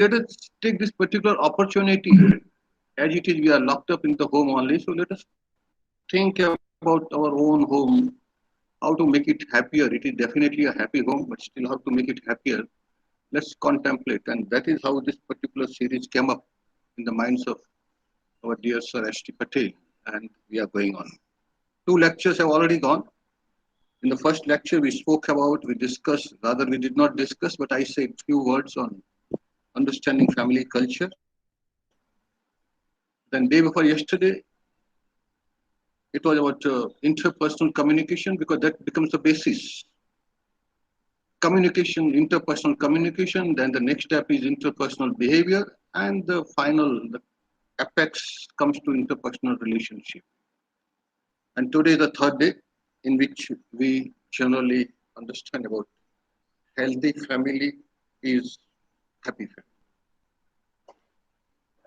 let us take this particular opportunity. As it is, we are locked up in the home only. So let us think about our own home, how to make it happier. It is definitely a happy home, but still how to make it happier. Let's contemplate. And that is how this particular series came up in the minds of our dear Sir H.T. Patel. And we are going on. Two lectures have already gone. In the first lecture, we spoke about, we discussed, rather, we did not discuss, but I said few words on understanding family culture. Then, day before yesterday, it was about interpersonal communication because that becomes the basis. Communication, interpersonal communication, then the next step is interpersonal behavior, and the final, the apex comes to interpersonal relationship. And today is the third day in which we generally understand about healthy family is happy family.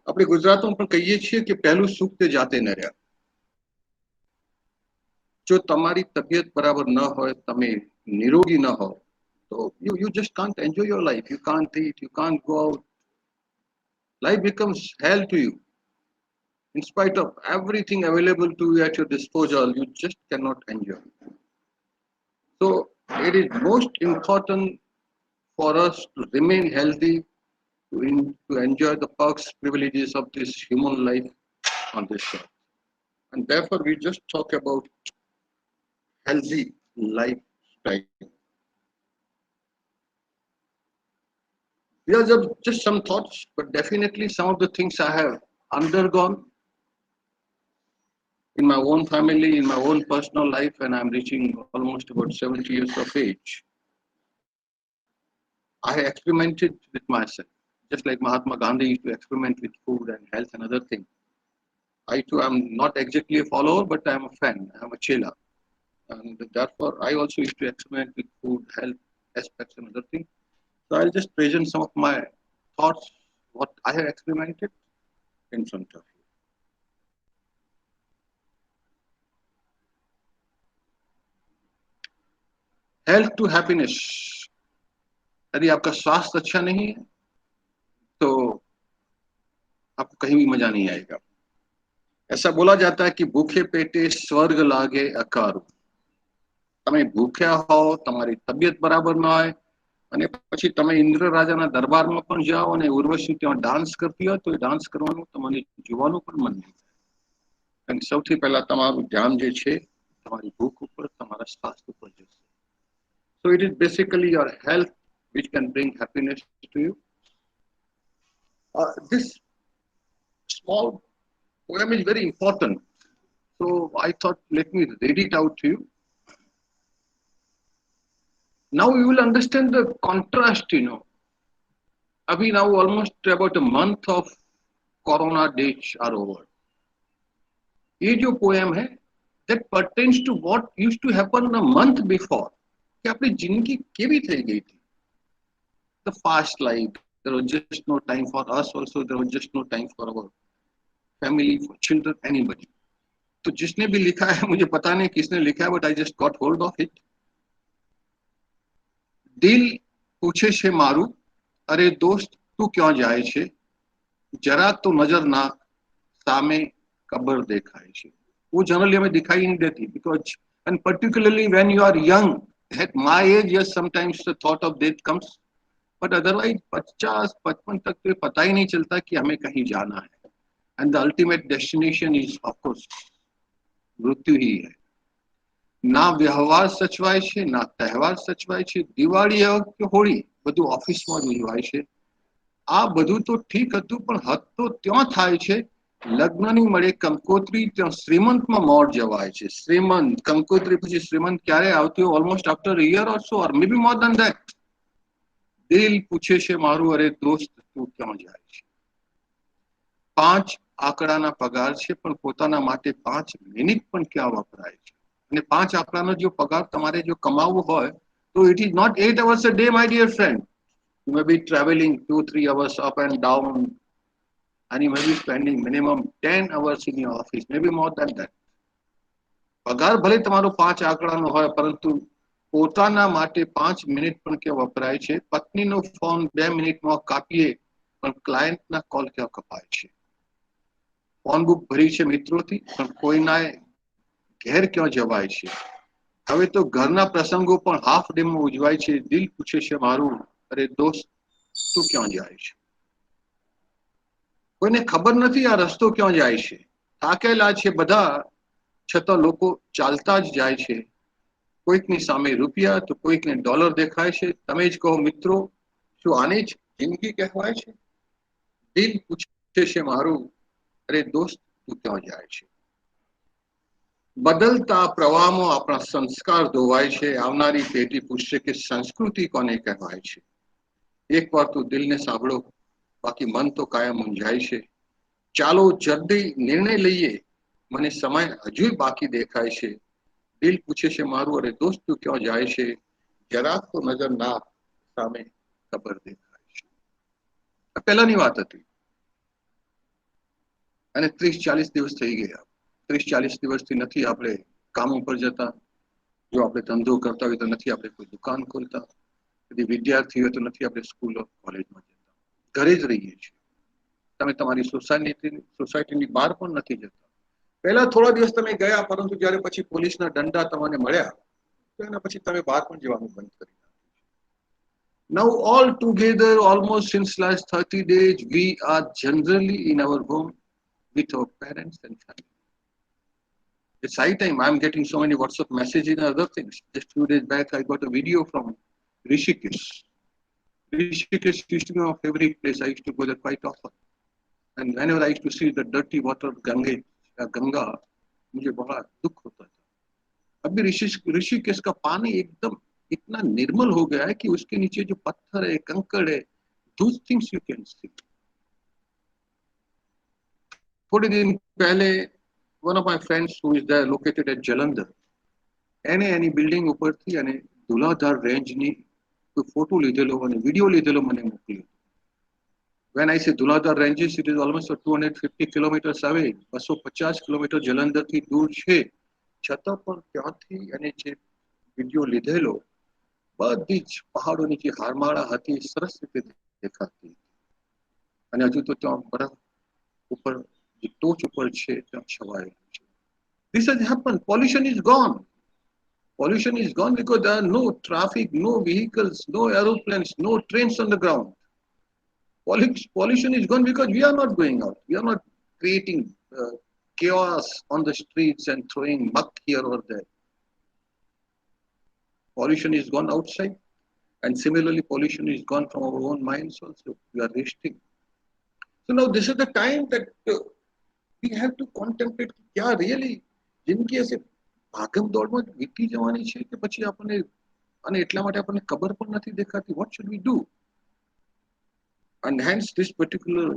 આપણે ગુજરાતમાં પણ કહીએ છીએ કે પહેલું સુખ તે જાતે ન રહ્યા. જો તમારી તબિયત બરાબર ન હોય, તમે નિરોગી ન હો, તો you just can't enjoy your life. You can't eat, you can't go out. Life becomes hell to you. In spite of everything available to you at your disposal, you just cannot enjoy. So it is most important for us to remain healthy, to enjoy the perks, privileges of this human life on this earth. And therefore, we just talk about healthy lifestyle. These are just some thoughts, but definitely some of the things I have undergone in my own family, in my own personal life, and I'm reaching almost about 70 years of age. I experimented with myself, just like Mahatma Gandhi used to experiment with food and health and other things. I too am not exactly a follower, but I'm a fan, I'm a chela. And therefore, I also used to experiment with food, health aspects and other things. So I'll just present some of my thoughts, what I have experimented in front of you. Health to happiness. यदि आपका स्वास्थ्य अच्छा नहीं है तो आपको कहीं भी मजा नहीं आएगा. ऐसा बोला जाता है कि भूखे पेटे स्वर्ग लागे अकारू. તમે ભૂખ્યા હો, તમારી તબિયત બરાબર ન હોય અને પછી તમે ઇન્દ્ર રાજાના દરબારમાં પણ જાઓ અને ઉર્વશી ત્યાં ડાન્સ કરતી હોય તો એ ડાન્સ કરવાનું તમને જોવાનું પણ મન નહીં થાય. અને સૌથી પહેલા તમારું ધ્યાન જે છે તમારી ભૂખ ઉપર, તમારા સ્વાસ્થ્ય ઉપર જશે. So it is basically your health which can bring happiness to you. This small poem is very important. So I thought, let me read it out to you. Now you will understand the contrast, Abhi now almost about a month of corona dates are over. ये जो poem है, that pertains to what used to happen a month before. कि अपनी जिंदगी केवी થઈ ગઈ थी. The fast life, there was just no time for us also, there was just no time for our family, for children, anybody. तो जिसने भी लिखा है मुझे पता नहीं किसने लिखा है, but I just got hold of it. दिल पूछे छे मारू, अरे दोस्त तू क्यों जाए छे, जरा तो नजर ना सामे कब्र देखाय छे. वो जनरली हमें दिखाई नहीं देती, because and particularly when you are young, at my age, yes, sometimes the thought of death comes, but otherwise 50-55 तक तो पता ही नहीं चलता कि हमें कहीं जाना है. And the ultimate destination is of course मृत्यु ही है. ના વ્યવહાર સચવાય છે, ના તહેવાર સચવાય છે. દિવાળી કે હોળી બધું ઓફિસમાં જ ઉજવાય છે. આ બધું તો ઠીક હતું, પણ હદ તો ત્યાં થાય છે. લગ્નની મળે કંકોત્રી, ત્યાં શ્રીમંતમાં મોર જવાય છે. શ્રીમંત કંકોત્રી પછી શ્રીમંત ક્યારે આવતી? Almost after a year or so, or maybe more than that. દિલ પૂછે છે મારું, અરે દોસ્ત તું ક્યાં જાય છે. 5 આંકડાના પગાર છે, પણ પોતાના માટે 5 મિનિટ પણ ક્યાં વપરાય છે. અને 5 આંકડાનો જો પગાર તમારે જો કમાવવો હોય તો it is not 8 hours a day, my dear friend. You may be traveling 2-3 hours up and down, and you may be spending minimum 10 hours in your office, maybe more than that. પગાર ભલે તમારો 5 આંકડાનો હોય, પરંતુ પોતાના માટે 5 minute પણ ક્યાં વપરાય છે. પત્નીનો ફોન 2 મિનિટમાં કાપીએ પણ ક્લાયન્ટના કોલ ક્યાં કપાય છે? ફોન બુક ભરી છે મિત્રોથી, પણ કોઈના ઘેર ક્યાં જવાય છે? હવે તો ઘરના પ્રસંગો પણ હાફ ડેમાં ઉજવાય છે. દિલ પૂછે છે મારું, અરે દોસ્ત તું ક્યાં જાય છે? કોઈને ખબર નથી આ રસ્તો ક્યાં જાય છે. થાકેલા છે બધા, છતાં લોકો ચાલતા જ જાય છે. કોઈકની સામે રૂપિયા તો કોઈકને ડોલર દેખાય છે. તમે જ કહો મિત્રો, શું આને જ જિંદગી કહેવાય છે? દિલ પૂછે છે મારું, અરે દોસ્ત તું ક્યાં જાય છે? બદલતા પ્રવાહમાં આપણા સંસ્કાર ધોવાય છે. આવનારી પેઢી પૂછશે કે સંસ્કૃતિ કોને કહેવાય છે? એકવાર તો દિલને સાંભળો, બાકી મન તો કાયમ મૂંઝાય છે. ચાલો જલ્દી નિર્ણય લઈએ, મને સમય હજુ બાકી દેખાય છે. દિલ પૂછે છે મારું, અરે દોસ્ત તું ક્યાં જાય છે? જરાક તો નજર ના, સામે ખબર દેખાય છે. આ પહેલાની વાત હતી અને 30-40 દિવસ થઈ ગયા. 30-40 દિવસથી નથી આપણે કામ ઉપર જતા. જો આપણે ધંધો કરતા હોય તો નથી આપણે કોઈ દુકાન ખોલતા. यदि વિદ્યાર્થી હોય તો નથી આપણે સ્કૂલ કોલેજમાં જતા. ઘરે જ રહીએ છીએ. તમે તમારી સોસાયટીની બહાર પણ નથી જતા. પહેલા થોડા દિવસ તમે ગયા, પરંતુ જ્યારે પછી પોલીસના દંડા તમને મળ્યા તો એના પછી તમે બહાર પણ જવાનું બંધ કરી. Now all together, almost since last 30 days, we are generally in our home with our parents and family. It's high time. I'm getting so many WhatsApp messages and other things. Just 2 days back, I got a video from Rishikesh. Rishikesh used to be my favorite place. I used to go there quite often. And whenever I used to see the dirty water of Ganga, मुझे बड़ा दुख होता था. अभी ऋषिकेश का पानी एकदम इतना निर्मल हो गया है कि उसके नीचे जो पत्थर है, कंकड़ है, those things you can see. थोड़े दिन पहले one of my friends who is there located at Jalandhar, any building ઉપરથી અને ધુલાધાર રેન્જની કોઈ ફોટો લીધેલો અને વિડીયો લીધેલો મને મોકલ્યો. When I say Dhuladhar ranges, it is almost 250 kilometers away. 250 kilometre જલંધરથી દૂર છે. છતાં પણ ત્યાંથી અને જે વિડીયો લીધેલો, બધી જ પહાડોની જે હારમાળા હતી સરસ રીતે દેખાતી. અને હજુ તો ત્યાં બરફ ઉપર જે ટોચ ઉપર છે ત્યાં છવાયેલું છે. This has happened. Pollution is gone. Pollution is gone because there are no traffic, no vehicles, no aeroplanes, no trains on the ground. Pollution is gone because we are not going out. We are not creating chaos on the streets and throwing muck here or there. Pollution is gone outside, and similarly, pollution is gone from our own minds also. We are resting. So now this is the time that we have to contemplate. क्या really जिनकी ऐसे ભાગમ દોડમાં વીતી જવાની છે કે પછી આપણને અને એટલા માટે આપણને ખબર પણ નથી દેખાતી. What should we do? And hence this particular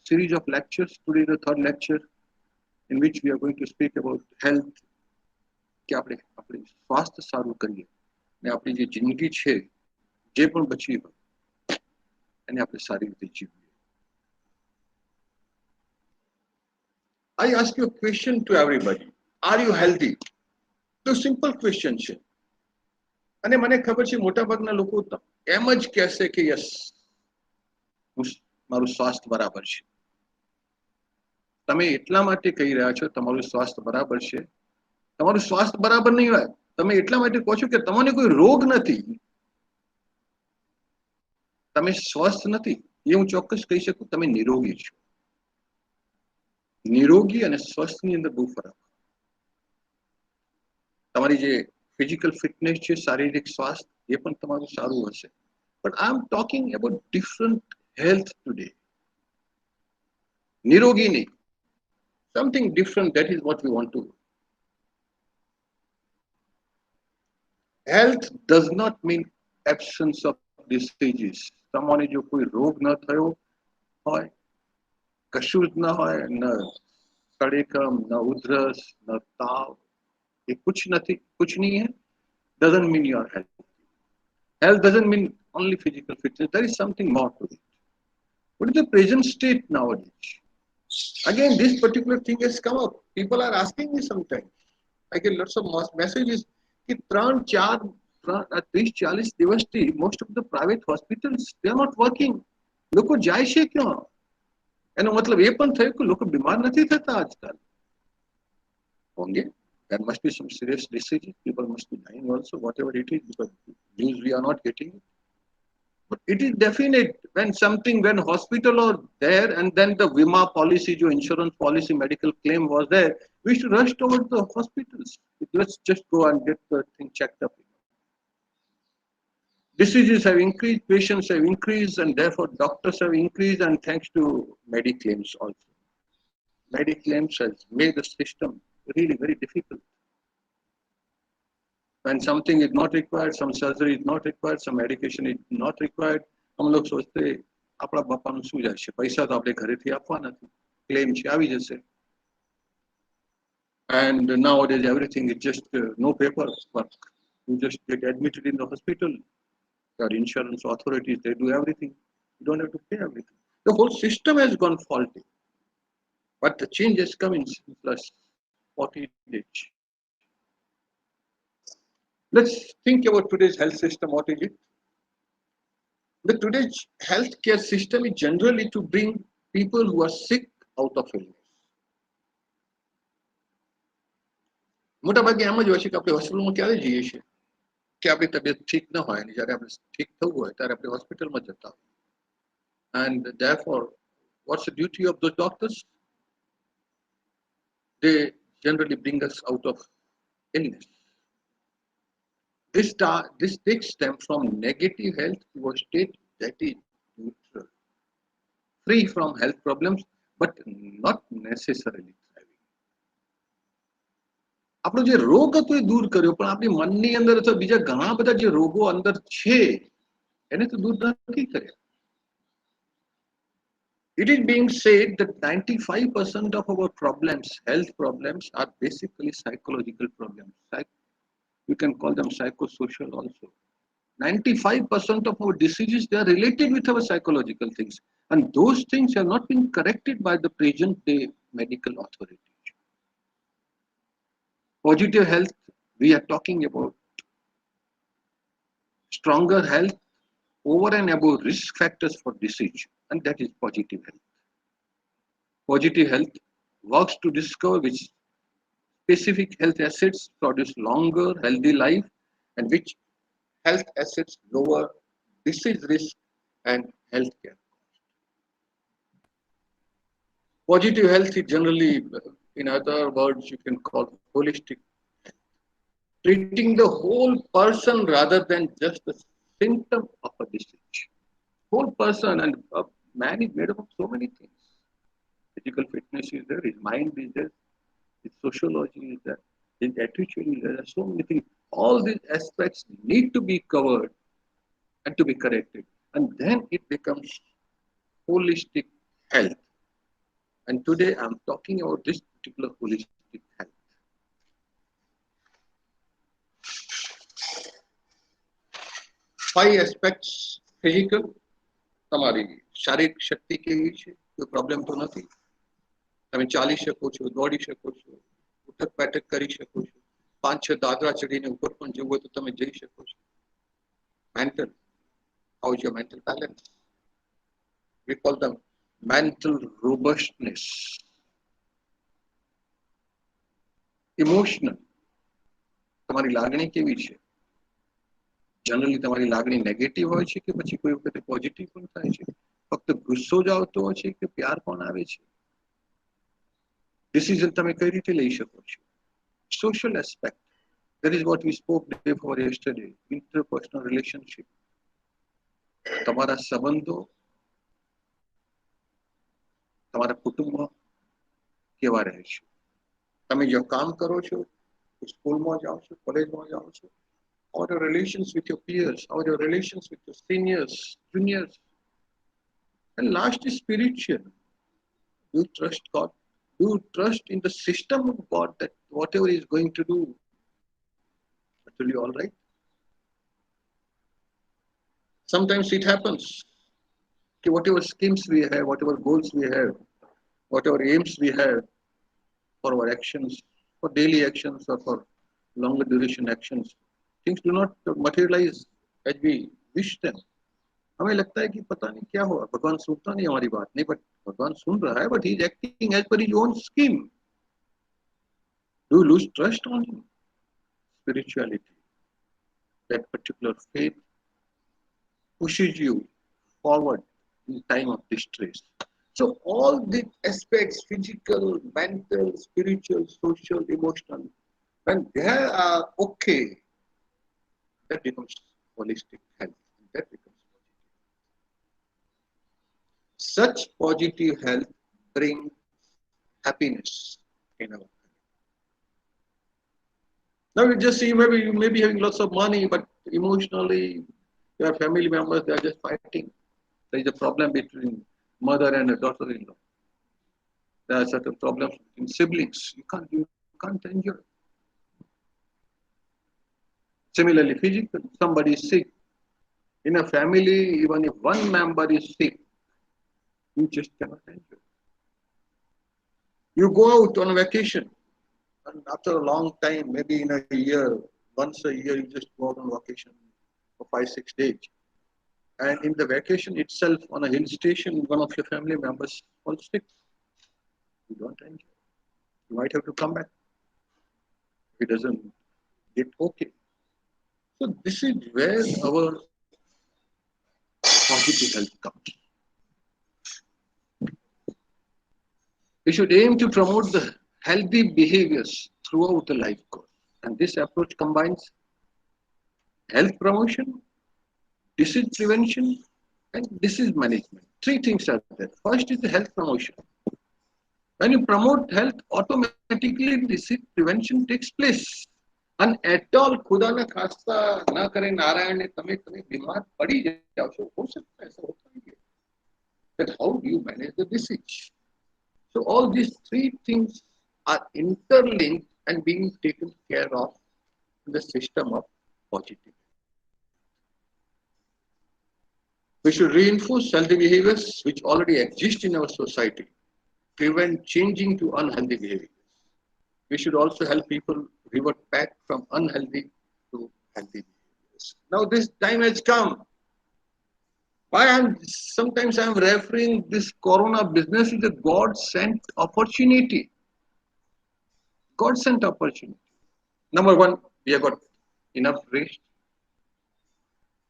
series of lectures, today the third lecture, in which we are going to speak about health, કે આપણે સ્વાસ્થ્ય સારું કરીએ ને આપણી જે જિંદગી છે જે પણ બચી હોય એને આપણે સારી રીતે જીવીએ. I ask you a question to everybody. Are you healthy? તો સિમ્પલ ક્વેશ્ચન છે અને મને ખબર છે મોટાભાગના લોકો એમ જ કહેશે કે યસ મારું સ્વાસ્થ્ય બરાબર છે. તમે એટલા માટે કહી રહ્યા છો તમારું સ્વાસ્થ્ય બરાબર છે. તમારું સ્વાસ્થ્ય બરાબર નહીં હોય, તમે એટલા માટે કહો છો કે તમને કોઈ રોગ નથી, તમે સ્વસ્થ નથી. એ હું ચોક્કસ કહી શકું, તમે નિરોગી છો. નિરોગી અને સ્વસ્થની અંદર બહુ ફરક. તમારી જે ફિઝિકલ ફિટનેસ છે, શારીરિક સ્વાસ્થ્ય એ પણ તમારું સારું હશે. But I am talking about different health today. નિરોગી નહીં, something different. That is what we want to. Health does not mean absence of diseases. તમને જો કોઈ રોગ ન થયો હોય, કશું જ ન હોય, ન સળેકમ, ન ઉધરસ, ન તાવ, એ कुछ नहीं है, doesn't mean you are healthy. Health doesn't mean only physical fitness. There is something more to it. What is the present state nowadays? Again, this particular thing has come up. People are asking me sometimes. I get lots of messages. 30-40 દિવસથી most of the private hospitals, they are not working. લોકો જાય છે ક્યાં? એનો મતલબ એ પણ થયો કે લોકો બીમાર નથી થતા આજકાલ. Only there must be some serious diseases. People must be dying also, whatever it is, because news we are not getting. But it is definite when hospital are there and then the Vima policy, जो insurance policy, medical claim was there, we should rush towards the hospitals. Let's just go and get the thing checked up. Diseases have increased, patients have increased, and therefore doctors have increased, and thanks to Mediclaims also. Mediclaims has made the system really very difficult. When something is not required, some surgery is not required, some medication is not required, हम लोग सोचते આપણા બાપાનું શું જાય છે, પૈસા તો આપણે ઘરેથી આપવાના નથી, ક્લેમ છે આવી જશે. And nowadays everything is just no paperwork. You just get admitted in the hospital. Your insurance authorities, they do everything. You don't have to pay everything. The whole system has gone faulty. But the change has come in plus 40 days. Let's think about today's health system. What is it? The today's healthcare system is generally to bring people who are sick out of illness. મોટાભાગે એમ જ હોય છે કે આપણે હોસ્પિટલમાં ક્યારે જઈએ છીએ કે આપણી તબિયત ઠીક ન હોય અને જ્યારે આપણે ઠીક થવું હોય ત્યારે આપણે હોસ્પિટલમાં જતા હોય. And therefore, what's the duty of those doctors? They generally bring us out of illness. This takes them from negative health to a state that is neutral, free from health problems, but not necessarily thriving. આપણો જે રોગ હતો એ દૂર કર્યો, પણ આપણી મનની અંદર અથવા બીજા ઘણા બધા જે રોગો અંદર છે એને તો દૂર નથી કર્યા. It is being said that 95% of our problems, health problems, are basically psychological problems. You can call them psychosocial also. 95% of our diseases, they are related with our psychological things. And those things have not been corrected by the present day medical authorities. Positive health, we are talking about stronger health over and above risk factors for disease, and that is positive health. Positive health works to discover which specific health assets produce longer, healthy life, and which health assets lower disease risk and healthcare. Positive health is generally, in other words, you can call holistic health, treating the whole person rather than just the symptom of a disease. Whole person, and a man is made up of so many things. Physical fitness is there, his mind is there, his sociology is there, his attitude is there. There are so many things. All these aspects need to be covered and to be corrected. And then it becomes holistic health. And today I'm talking about this particular holistic health. 5 aspects physical. તમારી શારીરિક શક્તિ કેવી છે, કોઈ problem તો નથી, તમે ચાલી શકો છો, દોડી શકો છો, ઉઠક બેઠક કરી શકો છો, 5-6 દાદરા ચડીને ઉપર પણ જવું હોય તો તમે જઈ શકો છો. Mental, how is your mental balance? We call them mental robustness. Emotional, તમારી લાગણી કેવી છે? જનરલી તમારી લાગણી નેગેટિવ હોય છે કે પછી કોઈ વખતે પોઝિટિવ પણ થાય છે? ફક્ત ગુસ્સો જ આવતો હોય છે કે પ્યાર પણ આવે છે? ડિસિઝન તમે કઈ રીતે લઈ શકો છો? Social aspect, that is what we spoke day before yesterday, interpersonal relationship. તમારા સંબંધો તમારા કુટુંબમાં કેવા રહે છે? તમે જો કામ કરો છો, સ્કૂલમાં જાઓ છો, કોલેજમાં જાઓ છો, how are your relations with your peers? How are your relations with your seniors, juniors? And last is spiritual. Do you trust God? Do you trust in the system of God that whatever He is going to do, it will be all right? Sometimes it happens. Okay, whatever schemes we have, whatever goals we have, whatever aims we have for our actions, for daily actions or for longer duration actions, things do not materialize as we wish them. हमें लगता है कि पता नहीं क्या हुआ, भगवान सुनता नहीं हमारी बात, नहीं, बट भगवान सुन रहा है, but he is acting as per his own scheme. Do lose trust on him? Spirituality, that particular faith pushes you forward in time of distress. So all the aspects, physical, mental, spiritual, social, emotional, when they are okay, that becomes holistic health. That becomes such positive health brings happiness in our life. Now you just see, maybe you may be having lots of money, but emotionally your family members, they are just fighting. There is a problem between mother and a daughter-in-law. There are certain problems in siblings. You can't enjoy. Similarly, physical, somebody is sick. In a family, even if one member is sick, you just cannot enjoy. You go out on a vacation, and after a long time, maybe in a year, once a year, you just go out on vacation for 5, 6 days. And in the vacation itself, on a hill station, one of your family members falls sick. You don't enjoy. You might have to come back. If it doesn't get okay. So this is where our positive health comes. We should aim to promote the healthy behaviors throughout the life course. And this approach combines health promotion, disease prevention, and disease management. Three things are there. First is the health promotion. When you promote health, automatically disease prevention takes place. And at all, खुदा न खास्ता न करे नारायण ने तुम्हें बीमार पड़ी जाओ, हो सकता है, ऐसा होता ही है. Then how do you manage the disease? So all these three things are interlinked and being taken care of in the system of positive. We should reinforce healthy behaviors which already exist in our society, prevent changing to unhealthy behaviors. We should also help people revert back from unhealthy to healthy behaviors. Now this time has come. Why I'm referring this corona business is a God sent opportunity. God sent opportunity. Number one, we have got enough rest.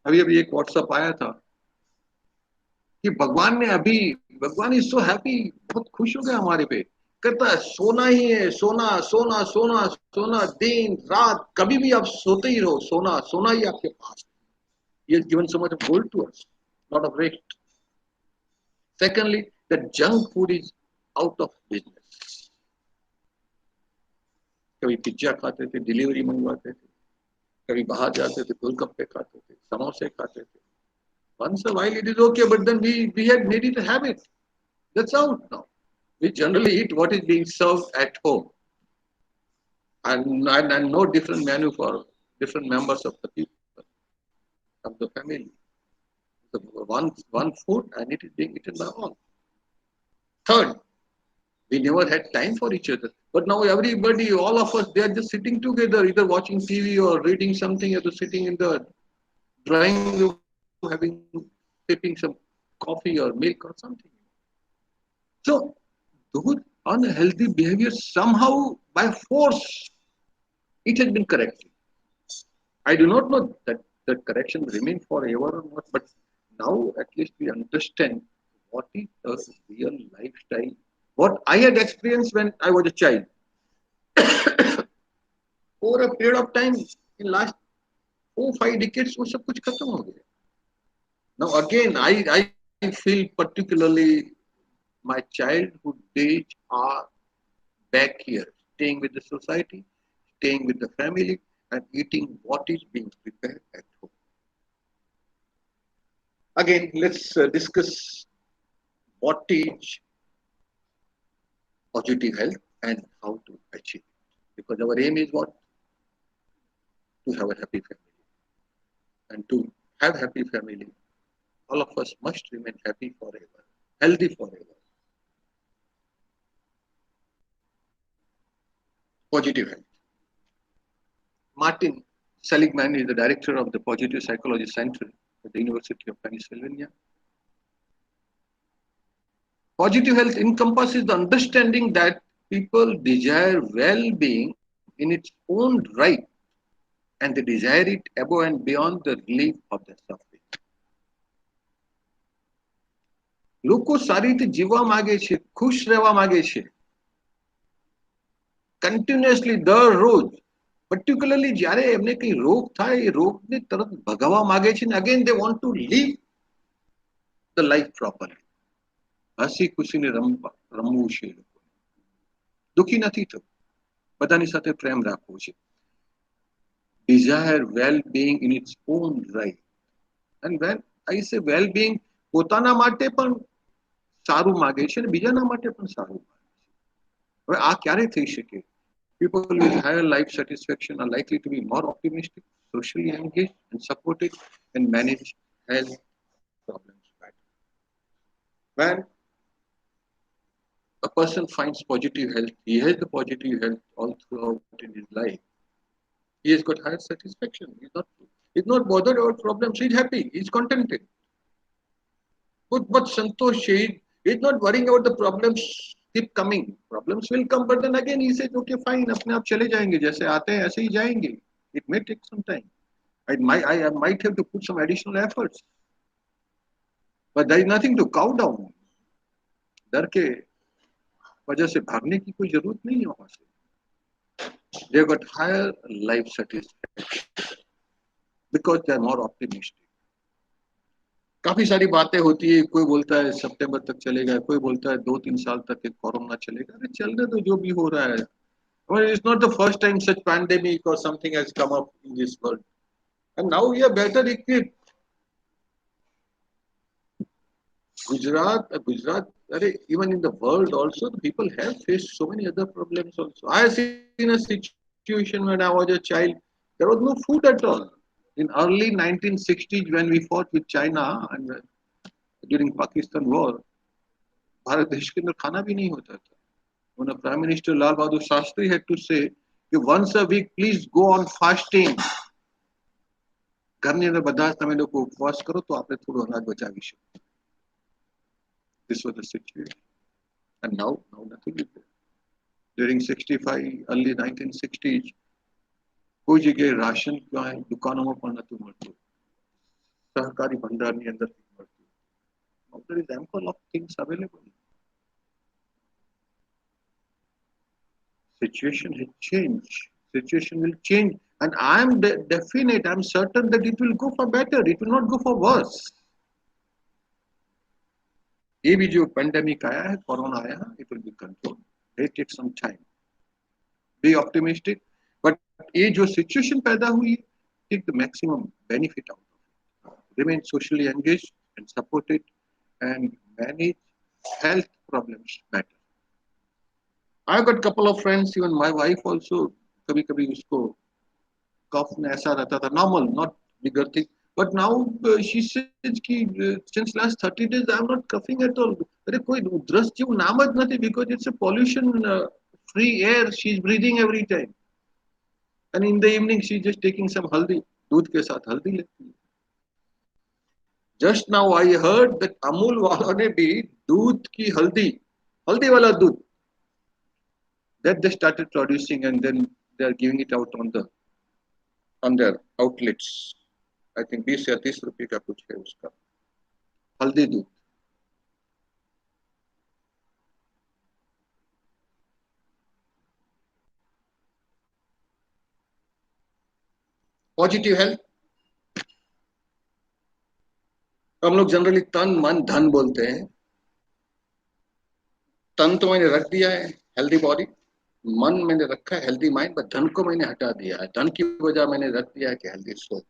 अभी एक WhatsApp आया था कि भगवान is so happy, बहुत खुश हो गया हमारे पे. कहता है सोना ही है, सोना सोना सोना सोना, दिन रात कभी भी आप सोते ही रहो, सोना सोना ही आपके पास. He has given so much of gold to us, lot of rest. Secondly, that junk food is out of business. कभी पिज्जा खाते थे, डिलीवरी मंगवाते थे, कभी बाहर जाते थे, गोलगप्पे खाते थे, समोसे खाते थे. Once a while it is okay, but then we had made it a habit. That's out now. We generally eat what is being served at home. And no different menu for different members of the people, of the family. So one food and it is being eaten by all. Third, we never had time for each other. But now everybody, all of us, they are just sitting together, either watching TV or reading something, or sitting in the drawing room, sipping some coffee or milk or something. So those unhealthy behaviors somehow by force it has been corrected. I do not know that the correction will remain forever or not, but now at least we understand what is the real lifestyle. What I had experienced when I was a child. Over a period of time, in last 4, 5 decades, वो सब कुछ खत्म हो गया. Now again, I feel particularly my childhood days are back here, staying with the society, staying with the family, and eating what is being prepared at home. Again, let's discuss what is positive health and how to achieve it. Because our aim is what? To have a happy family. And to have happy family, all of us must remain happy forever, healthy forever. Positive health. Martin Seligman is the director of the Positive Psychology Center. at the University of Pennsylvania. Positive health encompasses the understanding that people desire well-being in its own right, and they desire it above and beyond the relief of their suffering. લોકો સારી રીતે જીવવા માંગે છે, ખુશ રહેવા માંગે છે, કન્ટિન્યુઅસલી દરરોજ, પર્ટિક્યુલરલી જ્યારે એમને કઈ રોગ થાય એ રોગને તરત ભગાવવા માંગે છે ને again they want to live the life properly. હસી ખુશીને રમવું છે, દુઃખી નથી થવું, બધાની સાથે પ્રેમ રાખવો છે. desire well-being in its own right. And when I say well-being, પોતાના માટે પણ સારું માગે છે અને બીજાના માટે પણ સારું માગે છે. હવે આ ક્યારે થઈ શકે? People with higher life satisfaction are likely to be more optimistic, socially engaged and supported, and manage health problems better. When a person finds positive health, he has the positive health all throughout in his life. He has got higher satisfaction. He's not bothered about problems. He's happy. He's contented. But Santosh, he's not worrying about the problems keep coming. Problems will come, but then again he says, okay, fine, अपने आप चले जाएंगे, जैसे आते हैं ऐसे ही जाएंगे. It may take some time. I might have to put some additional efforts. But there is nothing to cow down. डर के वजह से भागने की कोई जरूरत नहीं है वहां से. They have got higher life satisfaction because they are more optimistic. काफी सारी बातें होती है, कोई बोलता है सितंबर तक चलेगा, कोई बोलता है 2-3 साल तक कोरोना चलेगा. अरे चलने दो जो भी हो रहा है. It's not the first time such pandemic or something has come up in this world, and now we are better equipped. Gujarat, even in the world also, the people have faced so many other problems also. I have seen a situation when I was a child, there was no food at all. In early 1960s, when we fought with China and during Pakistan war, Bharat देश के अंदर खाना भी नहीं होता था. When Prime Minister Lal Bahadur Shastri had to say, once a week, please go on fasting. ઘરની અંદર બધા તમે લોકો ઉપવાસ કરો તો આપણે થોડું અનાજ બચાવી શકીએ. This was the situation. And now nothing is there. During 65, early 1960s, કોઈ જગ્યાએ રાશન ક્યાં દુકાનોમાં પણ નતું મળતું. સહકારી ભંડારની અંદર મળતું. Now there is ample of things available. Situation has changed. Situation will change. And I am definite, I am certain that it will go for better. It will not go for worse. ये भी जो pandemic आया है, corona आया है, it will be controlled. It takes some time. Be optimistic. But ये जो situation पैदा हुई, take the maximum benefit out of it. Remain socially engaged and supported and manage health problems better. I've got a couple of friends, even my wife also, कभी-कभी उसको cough में ऐसा रहता था, normal, not bigger thing. But now she says कि since last 30 days I am not coughing at all. अरे कोई उधरस जेवुं नाम જ નથી, because it's a pollution free air she is breathing every time. And in the evening she is just taking some haldi, दूध के साथ हल्दी लेती है. Just now I heard that Amul वालों ने भी दूध की हल्दी वाला दूध that they started producing and then they are giving it out on their outlets. I think 20 या 30 रुपए का कुछ है उसका हल्दी दूध. पॉजिटिव हेल्थ, हम लोग जनरली तन मन धन बोलते हैं. तन तो मैंने रख दिया है, हेल्दी बॉडी. मन मैंने रखा है, हेल्दी माइंड. पर धन को मैंने हटा दिया है. धन की वजह मैंने रख दिया है कि हेल्दी सोल.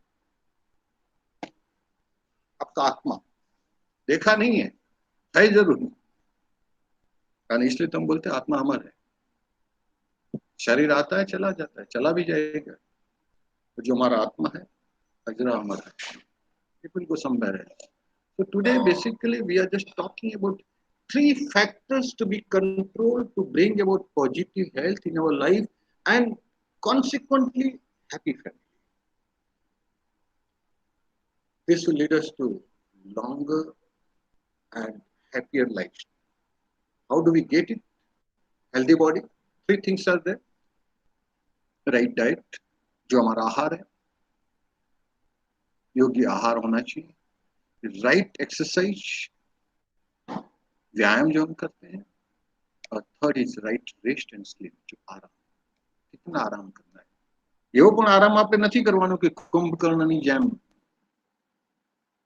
आपका आत्मा देखा नहीं है जरूर, कारण इसलिए तुम बोलते आत्मा अमर है. शरीर आता है, चला जाता है, चला भी जाएगा. तो जो हमारा आत्मा है अजरा अमर है. It will go somewhere else. So today basically we are just talking about 3 factors to be controlled to bring about positive health in our life and consequently happy family. This will lead us to longer and happier lives. How do we get it? Healthy body. Three things are there. Right diet, जो हमारा आहार है, योग्य आहार होना चाहिए. Right exercise, व्यायाम जो हम करते हैं. और third is right rest and sleep, जो आराम. कितना आराम करना है. એવો પણ આરામ આપણે નથી કરવાનો કે કુંભકર્ણની જેમ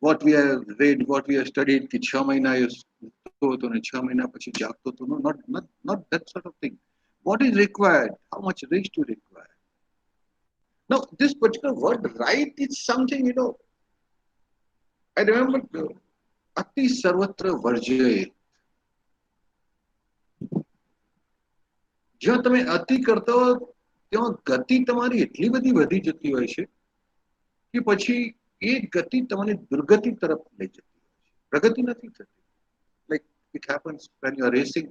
what we have read, what we have studied कि 6 મહિના એ સૂતો હતો ને 6 મહિના પછી જાગતો હતો. No, not that sort of thing. What is required? How much rest you require? Now, this particular word right is something, I remember अति सर्वत्र वर्जय. જ્યાં તમે અતિ કરતા હો ત્યાં ગતિ તમારી એટલી બધી વધી જતી હોય છે કે પછી એ ગતિ તમને દુર્ગતિ તરફ લઈ જતી હોય છે. પ્રગતિ નથી થતી. Like it happens when you are racing.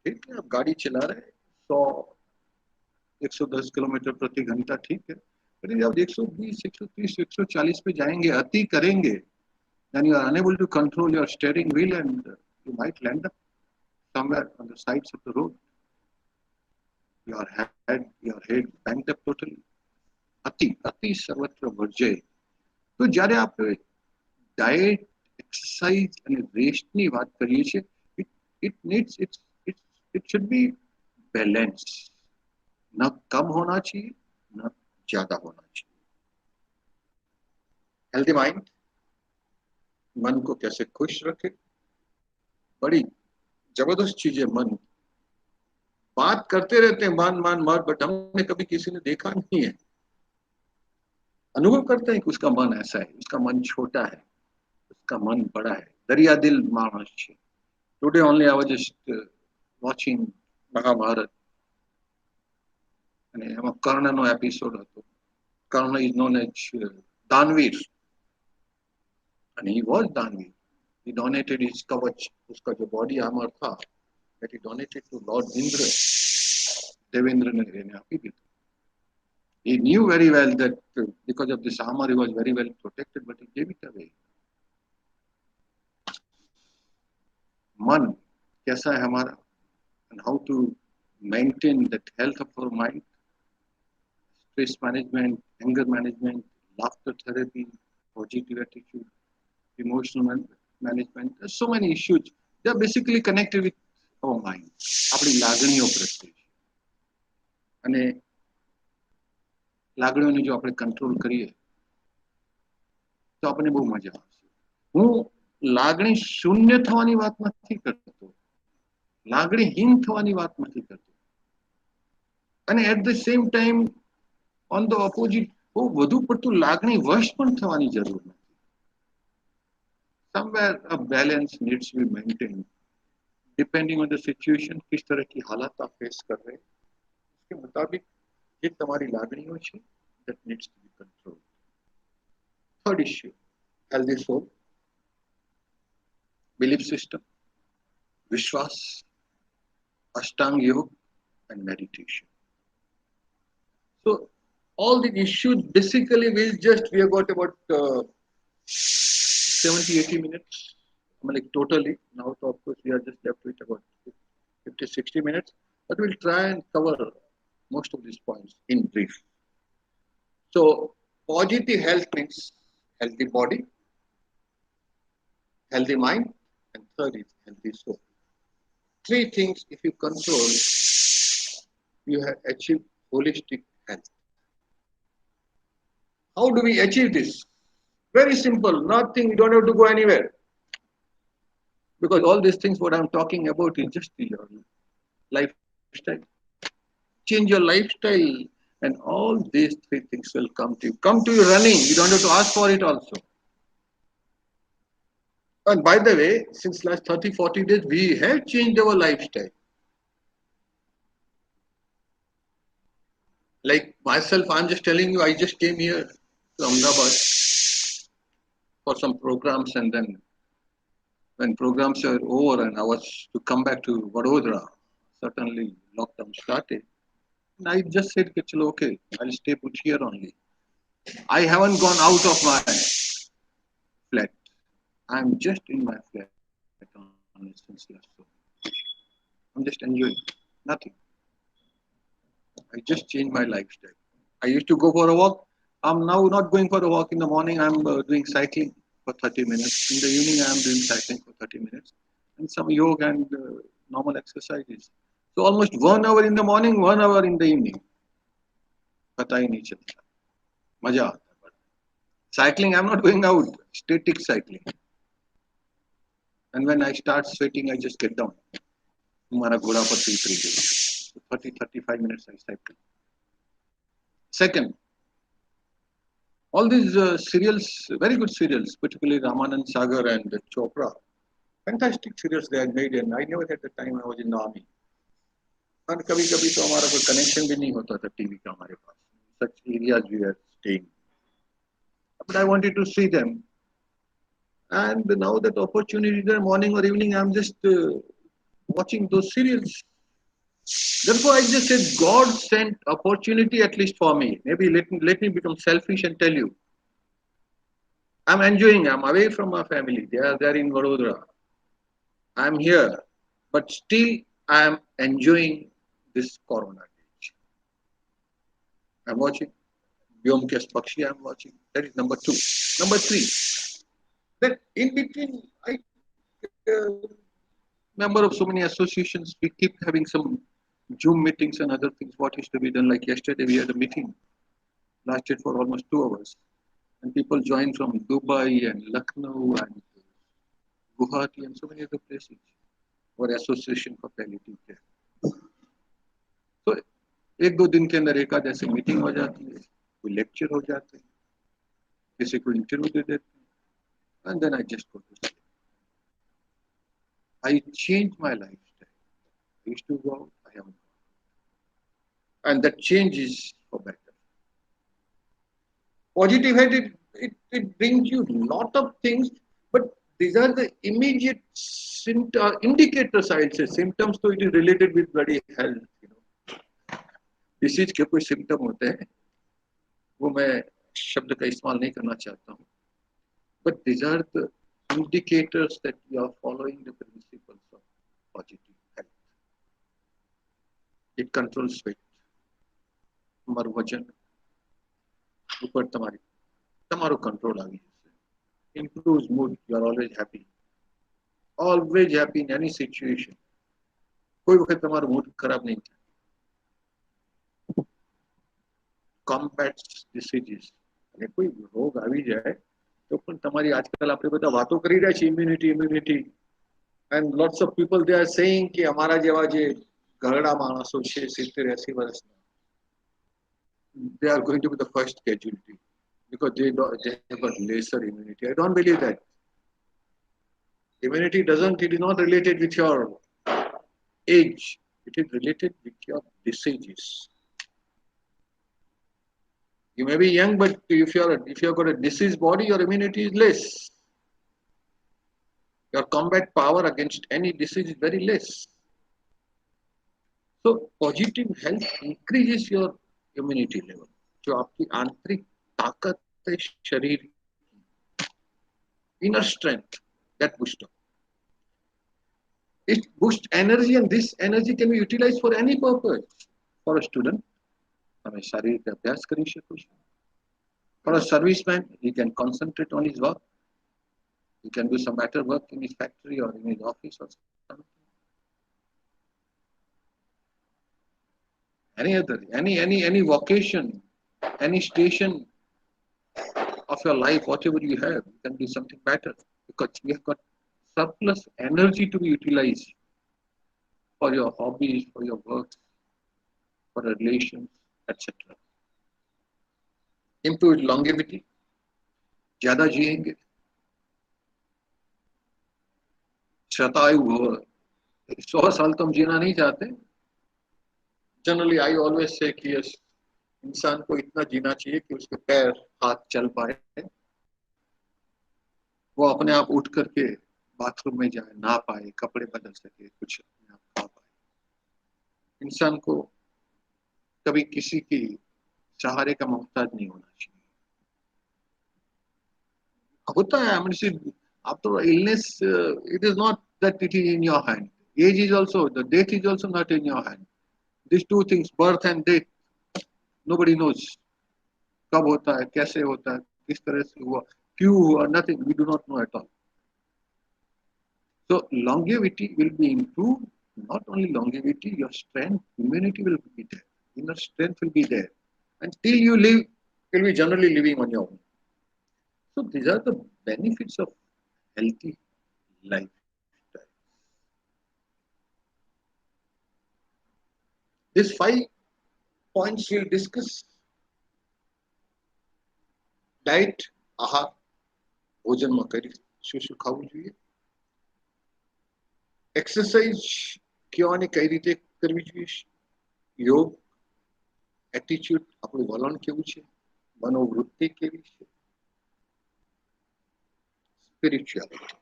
ठीक है, आप गाड़ी चला रहे 100-110 किलोमीटर प्रति घंटा, ठीक है. लेकिन जब 120, 130, 140 पे जाएंगे, अति करेंगे, then you are unable to control your steering wheel and you might land up somewhere on the sides of the road. Your head banged up totally. अति सर्वत्र वर्जय. तो જ્યારે આપણે ડાયટ, એક્સરસાઇઝ અને રેસ્ટની વાત કરીએ છીએ, it should be balanced. न कम होना चाहिए, न ज्यादा होना चाहिए. हेल्दी माइंड मन को कैसे खुश रखे. बड़ी जबरदस्त चीज है मन. बात करते रहते हैं मान, बट हमने कभी किसी ने देखा नहीं है. अनुभव करते हैं कि उसका मन ऐसा है, उसका मन छोटा है, उसका मन बड़ा है. दरिया दिल मानस है. Today only I was just watching Mahabharata. અને એમાં કર્ણનો એપિસોડ હતો. કર્ણ is known as दानवीर, and he was दानवीर. He donated his kavach, उसका जो body armor था, that he donated to Lord Indra. Devendra ने आपी दी. He knew very well that because of this armor he was very well protected, but he gave it away. मन कैसा है हमारा, and how to maintain that health of our mind. Stress management, anger management, laughter therapy, positive attitude, emotional management. There's so many issues. They are basically connected with our mind. આપણી લાગણીઓ પ્રત્યે. અને લાગણીઓને જો આપણે કંટ્રોલ કરીએ તો આપણને બહુ મજા આવશે. હું લાગણી શૂન્ય થવાની વાત નથી કરતો, લાગણીહીન થવાની વાત નથી કરતો. અને at the same time on the opposite, બહુ વધુ પડતું લાગણી વશ પણ થવાની જરૂર નથી. Somewhere a balance needs to be maintained depending on the situation. किस तरह की हालात आप फेस कर रहे हैं उसके मुताबिक ये तुम्हारी लागणियों છે that needs to be controlled. Third issue, healthy soul, belief system, विश्वास, अष्टांग योग and meditation. So all the issues basically we have got about 70-80 minutes. Like totally now, so of course we are just left with about 50-60 minutes, but we'll try and cover most of these points in brief. So positive health means healthy body, healthy mind, and third is healthy soul. Three things if you control, you have achieved holistic health. How do we achieve this? Very simple, nothing, you don't have to go anywhere. Because all these things what I'm talking about is just your lifestyle. Change your lifestyle and all these three things will come to you. Come to you running, you don't have to ask for it also. And by the way, since last 30-40 days, we have changed our lifestyle. Like myself, I'm just telling you, I just came here to Ahmedabad for some programs, and then when programs are over and I was to come back to Vadodara, certainly lockdown started. And I just said, okay, I'll stay put here only. I haven't gone out of my I'm just in my flat only since last 2 months. I'm just enjoying nothing. I just changed my lifestyle. I used to go for a walk. I'm now not going for a walk in the morning. I'm doing cycling for 30 minutes. In the evening, I'm doing cycling for 30 minutes and some yoga and normal exercises. So almost 1 hour in the morning, 1 hour in the evening. पता ही नहीं चलता मजा आता है cycling I'm not going out static cycling and when I start sweating I just get down हमारा घोड़ा पर उतरी गई 30-35 minutes I cycle second all these serials very good serials particularly Ramanand Sagar and Chopra fantastic serials they had made and I never had the time I was in the army और कभी कभी तो हमारा कोई connection भी नहीं होता था टीवी का हमारे पास such areas we are staying but I wanted to see them and now that opportunity there morning or evening I'm just watching those serials therefore I just said God sent opportunity at least for me maybe let me become selfish and tell you I'm enjoying I'm away from my family they are there in Vadodara I'm here but still I am enjoying this corona age I'm watching Vyomkesh Pakshi I'm watching that is number 2 number 3 then in between I member of so many associations we keep having some Zoom meetings and other things. What is to be done? Like yesterday, we had a meeting, lasted for almost 2 hours, and people joined from Dubai and Lucknow and Guwahati and so many other places for Association for Palliative Care. So, एक दो दिन के अंदर एक आध ऐसी meeting हो जाती है, कोई लेक्चर हो जाते हैं, किसी को इंटरव्यू दे देते हैं, and then I just go to sleep. I changed my lifestyle. I used to go out, I haven't gone, and that change is for better. Positive head it brings you lot of things but these are the immediate indicators I'll say symptoms so it is related with bloody health you know disease के कोई symptom होते हैं वो मैं शब्द का इस्तेमाल नहीं करना चाहता हूँ but these are the indicators that you are following the principles of positive health it controls weight તમારું વજન ઉપર તમારું control આવી જશે improves mood you are always happy in any situation કોઈ વખત તમારું મૂડ ખરાબ નહીં થાય combats diseases અને કોઈ રોગ આવી જાય તો પણ તમારી આજકાલ આપણે બધા વાતો કરી રહ્યા છીએ immunity and lots of people they are saying કે અમારા જેવા જે ઘરડા માણસો છે 70-80 વર્ષના they are going to be the first casualty because they have got lesser immunity I don't believe that immunity it is not related with your age it is related with your diseases you may be young but if you have got a diseased body your immunity is less your combat power against any disease is very less so positive health increases your immunity level जो आपकी आंतरिक ताकत है शरीर inner strength that boost up it boosts energy and this energy can be utilized for any purpose for a student हमें शारीरिक अभ्यास કરી શકો છો for a serviceman he can concentrate on his work he can do some better work in his factory or in his office or something any other any vocation any station of your life whatever you have you can do something better because we have got surplus energy to be utilized for your hobbies for your work for relations etc improved longevity ज्यादा जिएंगे शतायु भव 100 साल तो हम जीना नहीं चाहते generally I always say कि इंसान को इतना जीना चाहिए कि उसके पैर हाथ चल पाए वो अपने आप उठ करके बाथरूम में जाए नहा पाए कपड़े बदल सके कुछ अपने आप खा पाए इंसान को कभी किसी की सहारे का मोहताज नहीं होना चाहिए होता है After illness, it is not that it is in your hand. Age is also, the death is also not in your hand. These two things, birth and death, nobody knows. कब होता है, कैसे होता है, किस तरह से हुआ, क्यों हुआ, nothing, we do not know at all. So longevity will be improved. Not only longevity, your strength, immunity will be there. Inner strength will be there. Until you live, you'll be generally living on your own. So these are the benefits of healthy lifestyle. These 5 points we'll discuss. Diet, આહાર, ભોજનમાં કઈ રીતે શું ખાવું જોઈએ, exercise ક્યાં અને કઈ રીતે કરવી જોઈએ, યોગ, એટીટ્યુડ, આપણું વલણ કેવું છે, મનોવૃત્તિ કેવી છે, spirituality.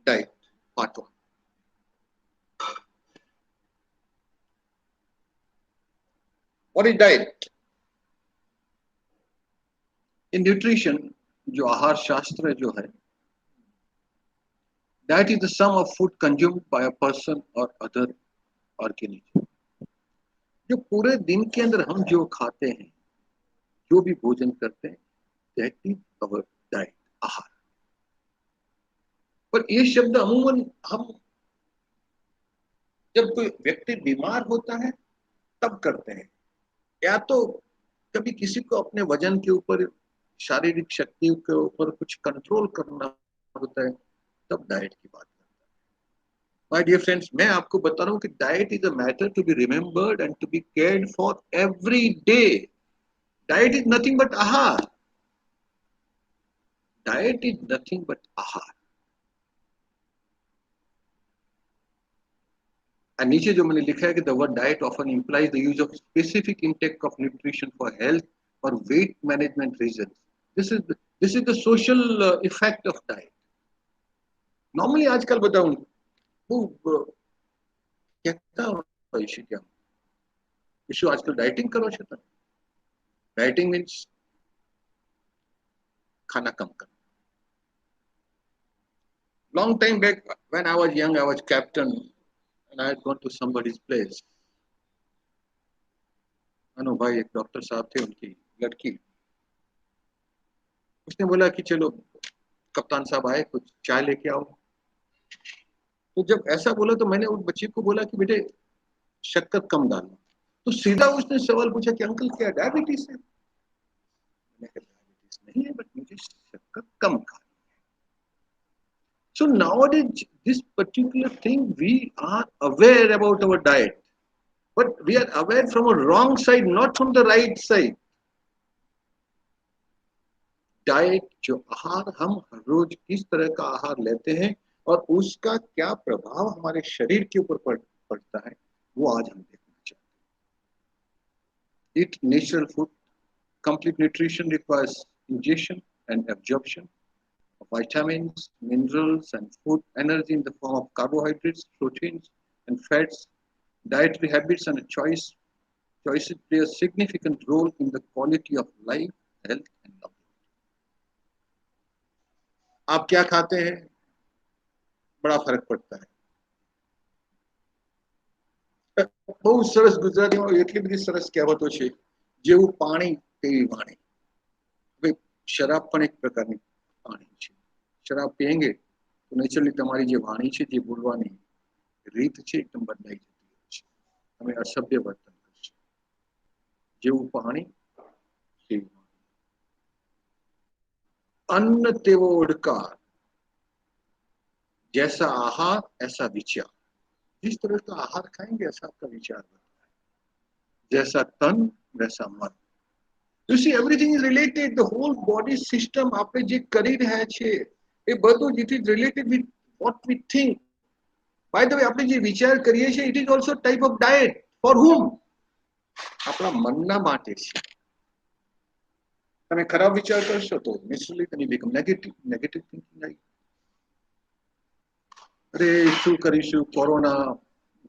Diet, part 1. What is diet? In nutrition, जो आहार शास्त्र जो है, that is the sum of food consumed by a person or other organism. जो पूरे दिन के अंदर हम जो खाते हैं, जो भी भोजन करते हैं, that is our diet, आहार. पर ये शब्द अमूमन हम जब कोई व्यक्ति बीमार होता है तब करते हैं, या तो कभी किसी को अपने वजन के ऊपर, शारीरिक शक्ति के ऊपर कुछ कंट्रोल करना होता है, तब डाइट की बात करता है. माय डियर फ्रेंड्स, मैं आपको बता रहा हूं कि diet is a matter to be remembered and to be cared for every day. Diet is nothing but आहार. डाइट इज नथिंग बट आहार. नीचे जो मैंने लिखा है कि the word diet often implies the use of specific intake of nutrition for health और weight management reason. This is the social effect of diet. Normally आजकल बताऊं वो कहता इश्यू क्या इश्यू आजकल डाइटिंग करो छता. डाइटिंग मीन्स खाना कम करना. Long time back, when I was young, I was captain and I had gone to somebody's place. अनु भाई एक डॉक्टर साहब थे, उनकी लड़की, उसने बोला कि चलो कप्तान साहब आए, कुछ चाय लेके आओ. तो जब ऐसा बोला तो मैंने उस बच्चे को बोला कि बेटे शक्कर कम डालना. तो सीधा उसने सवाल पूछा कि अंकल क्या डायबिटीज है. मैंने कहा डायबिटीज नहीं है, बट मुझे शक्कर कम खानी. So nowadays, this particular thing, we are aware about our diet, but we are aware from a wrong side, not from the right side. Diet, जो आहार हम हर रोज किस तरह का आहार लेते हैं और उसका क्या प्रभाव हमारे शरीर के ऊपर पड़ता है, वो आज हम देखना चाहते हैं. Eat natural food. Complete nutrition requires ingestion and absorption of vitamins, minerals, and food energy in the form of carbohydrates, proteins, and fats. Dietary habits and choices play a significant role in the quality of life, health, and longevity. आप क्या खाते हैं, बड़ा फर्क पड़ता है. બહુ સરસ ગુજરાતીમાં એટલી બધી સરસ કહેવતો છે, જેવું પાણી તેવી વાણી. હવે શરાબ પણ એક પ્રકારની પાણી છે. શરાબ પીએંગે તો નેચરલી તમારી જે વાણી છે, જે બોલવાની રીત છે, એકદમ બદલાઈ જતી હોય છે. તમે અસભ્ય વર્તન કરશો. જેવું પાણી તેવી વાણી. अन्न तेवो ओडकार, जैसा आहार ऐसा विचार. जिस तरह का आहार खाएंगे ऐसा आपका विचार बनता है. जैसा तन वैसा मन. You see, everything is related. The whole body system, આપણે જે કરી રહ્યા છે એ બધું it is related with what we think. By the way, આપણે જે વિચાર કરીએ છીએ, it is also type of diet. For whom? આપણા મનના માટે છે. તમે ખરાબ વિચાર કરશો તો naturally તમે become negative thinking આવી. અરે શું કરીશું, કોરોના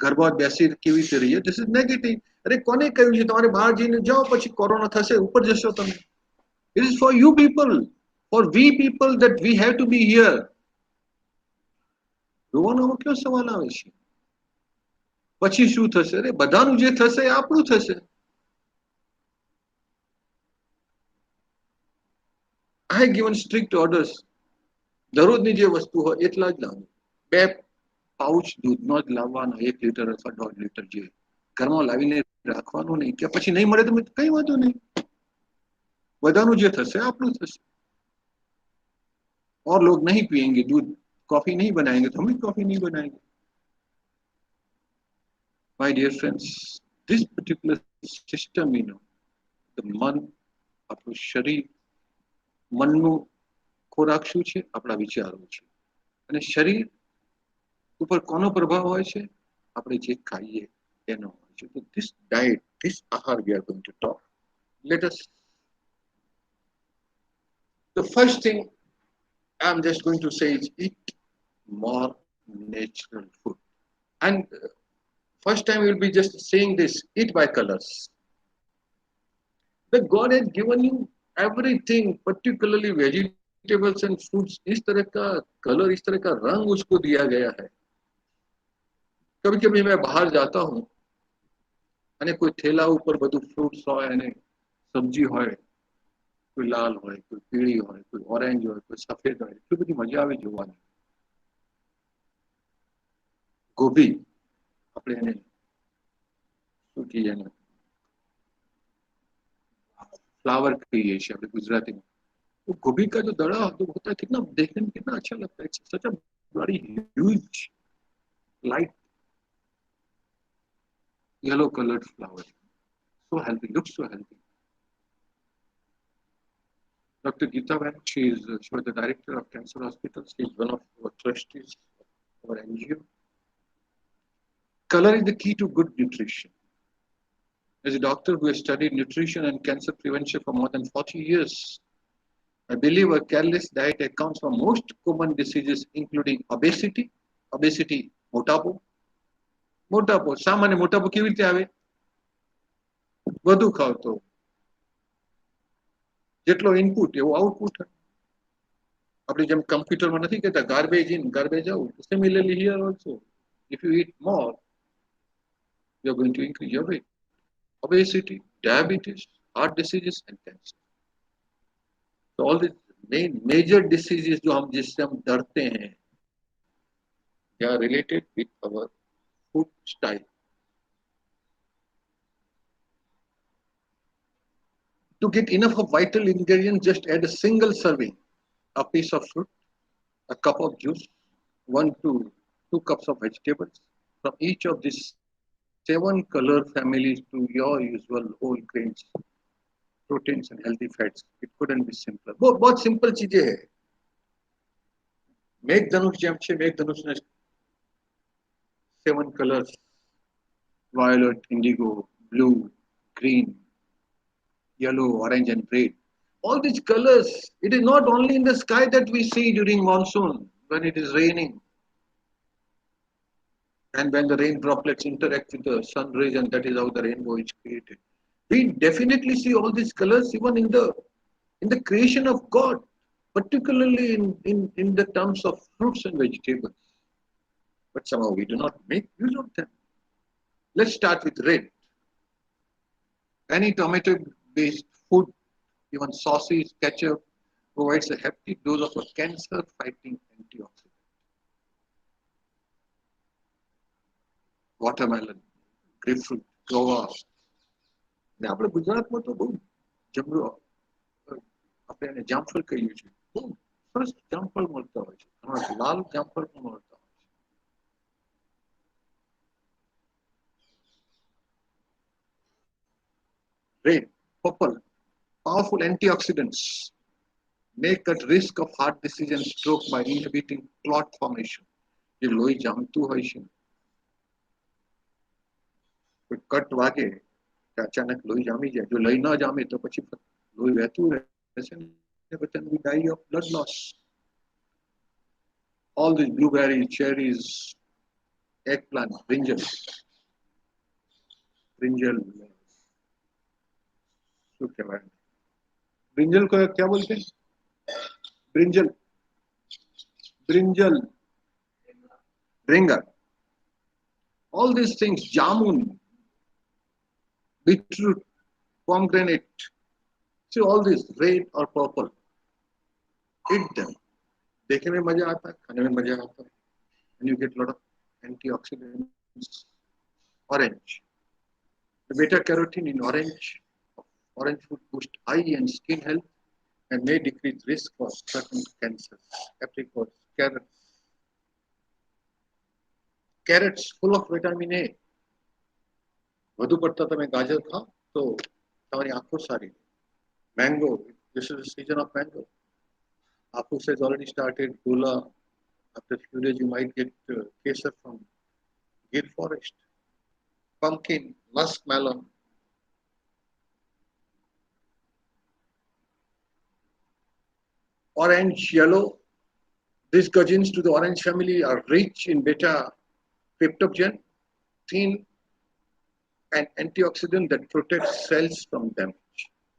ઘરમાં બેસી કેવી રીતે રહીએ, this is negative. અરે કોને કહ્યું છે તમારે બહાર જઈને જાઓ, પછી કોરોના થશે, ઉપર જશો તમે. It is for you people. For we people that we have to be here. રોવાનો ક્યો સવાલ આવે છે? પછી શું થશે? અરે બધાનું જે થશે એ આપણું થશે. I have given strict orders. દરરોજની જે વસ્તુ હોય એટલા જ લાવવું. 2 પાઉચ દૂધનો જ લાવવાનો, 1 લીટર અથવા 1.5 લીટર જે ઘરમાં લાવીને રાખવાનું નહીં, કે પછી નહીં મળે તો કઈ વાંધો નહીં, બધાનું જે થશે આપણું થશે. और लोग नहीं पिएंगे दूध, कॉफी नहीं बनाएंगे तो हम भी कॉफी नहीं बनाएंगे. My dear friends, this particular system, the મન, આપણું શરીર, મનનું ખોરાક શું છે? આપણા વિચારો છે. અને શરીર ઉપર કોનો પ્રભાવ હોય છે? આપણે જે ખાઈએ એનો હોય છે. તો this diet, this ahar we are going to talk. Let us, the first thing I'm just going to say is eat more natural food. And first time we'll be just saying this, eat by colors. That God has given you everything, particularly vegetables and fruits. इस तरह का colour, इस तरह का रंग उसको दिया गया है. कभी कभी मैं बाहर जाता हूँ અને કોઈ થેલા ઉપર બધું ફ્રૂટ્સ હોય અને સબ્જી હોય, કોઈ લાલ હોય, કોઈ પીળી હોય, કોઈ ઓરેન્જ હોય, કોઈ સફેદ હોય, એટલી બધી મજા આવે જોવાની. ગોભી, આપણે એને શું કહીએ, એને फ्लावर कहिए अपने गुजराती में. तो गोभी का जो दड़ा होता है कितना देखने में कितना अच्छा लगता है. सच अ बड़ी huge light yellow colored flower, so healthy, looks so healthy. Dr. Geeta Van, she was the director of Cancer Hospital. She is one of our trustees of our NGO. Color is the key to good nutrition. As a doctor who has studied nutrition and cancer prevention for more than 40 years, I believe a careless diet accounts for most common diseases, including obesity. Obesity, મોટાપો. મોટાપો, સામાન્ય મોટાપો કેવી રીતે આવે? વધુ ખાવ તો જેટલો input એવો output. આપણે જેમ કમ્પ્યુટરમાં નથી કહેતા garbage in garbage out, similarly here also if you eat more, you are going to increase your weight. Obesity, diabetes, heart diseases and cancer. So all these major diseases जो हम जिससे हम डरते हैं, they are related with our food style. To get enough of vital ingredients, just add a single serving, a piece of fruit, a cup of juice, 1 to 2 cups of vegetables from each of these 7 color families to your usual whole grains, proteins and healthy fats. It couldn't be simpler. बहुत simple चीजें हैं. मेघधनुष જેમ છે, મેઘધનુષના 7 colors: violet, indigo, blue, green, yellow, orange and red. All these colors, it is not only in the sky that we see during monsoon when it is raining and when the rain droplets interact with the sun rays, and that is how the rainbow is created. We definitely see all these colors even in the creation of God, particularly in the terms of fruits and vegetables. But somehow we do not make use of them. Let's start with red. Any tomato-based food, even sauces, ketchup, provides a hefty dose of a cancer-fighting antioxidant. Watermelon, grapefruit, guava. ને આપણે ગુજરાતમાં તો બહુ જમરૂ, આપણે એને જામફળ કહીએ છીએ, બહુ સરસ જામફળ મળતા હોય છે. લાલ જામફળ પણ મળતા હોય છે. Red, purple, powerful antioxidants make at risk of heart disease and stroke by inhibiting clot formation. જે લોહી જામતું હોય છે, કોઈ કટ વાગે કે અચાનક લોહી જામી જાય, જો લોહી ન જામે તો પછી લોહી વહેતું રહેશે ને પછી we die of blood loss. All these blueberries, cherries, eggplant, brinjal, શું કહેવાય, ब्रिंजल को क्या बोलते हैं? brinjal, brinjal, bringa, all these things, jamun, beetroot, pomegranate. See all these red or purple. Eat them. देखने में मजा आता है, खाने में मजा आता है. And you get a lot of antioxidants. Orange. The beta carotene in orange food boost eye and skin health and may decrease risk for certain cancers. Apricots, carrots full of vitamin A. વધુ પડતા તમે ગાજર ખાઓ તો તમારી આંખો સારી. Mango, this is the season of mango. Apus has already started. Gula, after a few days you might get kesar from Gir forest. Pumpkin, muskmelon. Orange, yellow. These cousins to the orange family are rich in beta cryptogen, thin and antioxidant that protects cells from damage.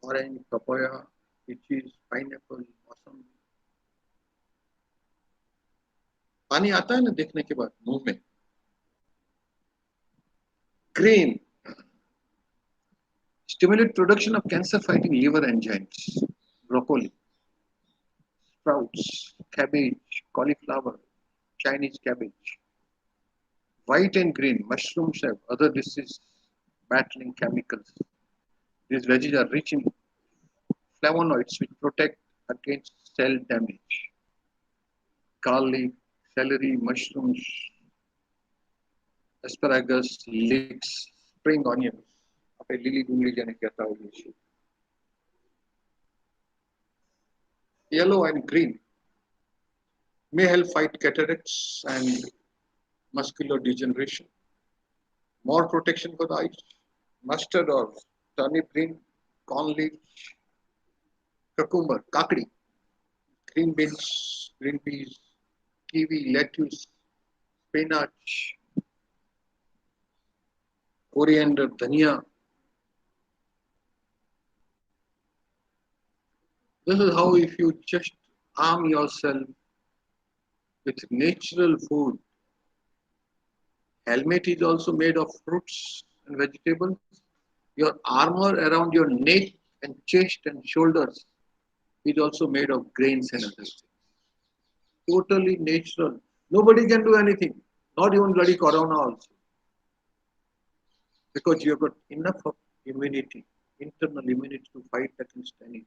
Orange, papaya, lychees, pineapple, mausambi. पानी आता है ना देखने के बाद मुंह में. Green, stimulate production of cancer-fighting liver enzymes. Broccoli, sprouts, cabbage, cauliflower, Chinese cabbage. White and green mushrooms have other disease-battling chemicals. These veggies are rich in flavonoids which protect against cell damage. Garlic, celery, mushrooms, asparagus, leeks, spring onions. આપણે લીલી ડુંગળી જેને કહેતા હોઈએ છીએ. Yellow and green may help fight cataracts and muscular degeneration. More protection for the eyes. Mustard or turnip green, corn leaf, cucumber, kakdi, green beans, green peas, kiwi, lettuce, spinach, coriander, dhania. This is how if you just arm yourself with natural food. Helmet is also made of fruits and vegetables. Your armor around your neck and chest and shoulders is also made of grains and other things. Totally natural. Nobody can do anything. Not even bloody corona also. Because you have got enough of immunity, internal immunity to fight against anything.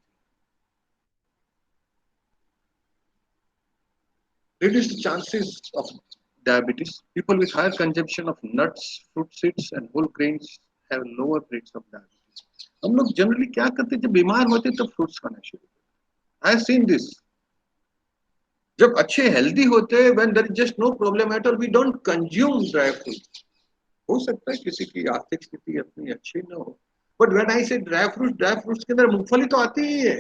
Reduce the chances of diabetes. People with higher consumption of nuts, fruit seeds and whole grains have lower rates of diabetes. हम लोग generally क्या करते हैं जब बीमार होते हैं तब फ्रूट्स खाना शुरू करते हैं. I have seen this. जब अच्छे हेल्दी होते हैं when there is just no problem at all, we don't consume dry fruits. हो सकता है किसी की आर्थिक स्थिति अपनी अच्छी ना हो, but when I say dry fruits के अंदर मूंगफली तो आती ही है.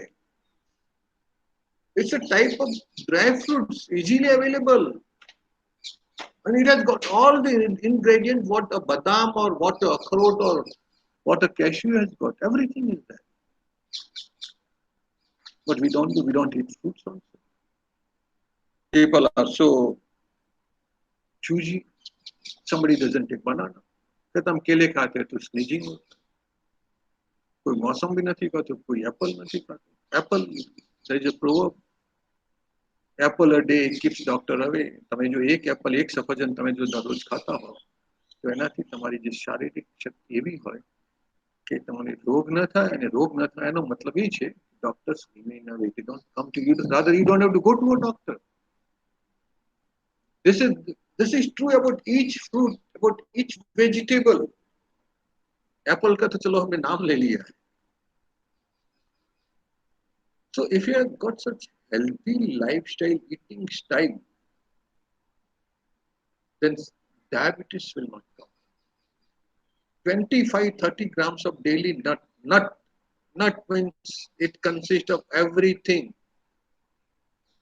It's a type of dry fruits easily available. And it has got all the ingredients what a badam or what a akhrot or what a cashew has got. Everything is there. But we don't do, we don't eat fruits also. People are so choosy. Somebody doesn't take banana. कहता हम केले खाते हैं तो sneezing होता है. कोई मौसम भी नहीं खाते, कोई एप्पल नहीं खाते. Apple, there is a proverb. Apple a day keeps doctor away. તમે જો એક એપલ એક સફરજન તમે જો દરરોજ ખાતા હો તો એનાથી તમારી જે શારીરિક શક્તિ એવી હોય કે તમને રોગ ન થાય. અને રોગ ન થાય એનો મતલબ એ છે doctors remain away. They don't come to you. Rather, you don't have to go to a doctor. This is true about each fruit, about each vegetable. Apple का तो चलो हमने नाम ले लिया. So if you have got such healthy lifestyle, eating style, then diabetes will not come. 25-30 grams of daily nut means it consists of everything.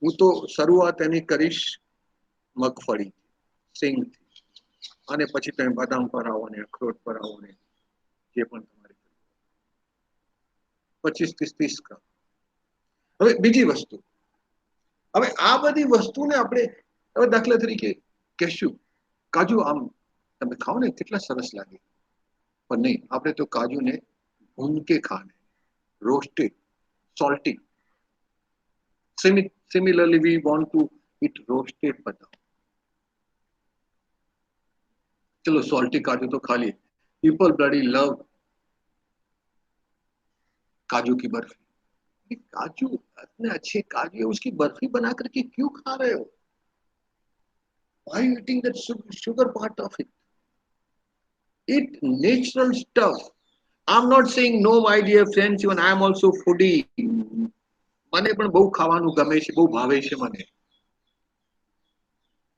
હું તો શરૂઆત એની કરીશ મગફળી, સિંગથી, અને પછી તમે બદામ પર આવો ને અખરોટ પર આવો ને જે પણ તમારે 25-30 ગ્રામ. હવે બીજી વસ્તુ, હવે આ બધી વસ્તુને આપણે હવે દાખલા તરીકે કહેશું કાજુ આમ તમે ખાઓ ને કેટલા સરસ લાગે, પણ નહીં, આપણે તો કાજુને ભૂન કે ખાને, roasted, salty. Similarly, we want to eat roasted badam. चलो salty काजू तो खा लिए. People bloody love काजू की बर्फी. काजू इतने अच्छे काजू है, उसकी बर्फी बना करके क्यों खा रहे हो? Why are you eating that sugar part of it? Eat natural stuff. I'm not saying no, my dear friends. Even I am also foodie. મને પણ બહુ ખાવાનું ગમે છે, બહુ ભાવે છે મને.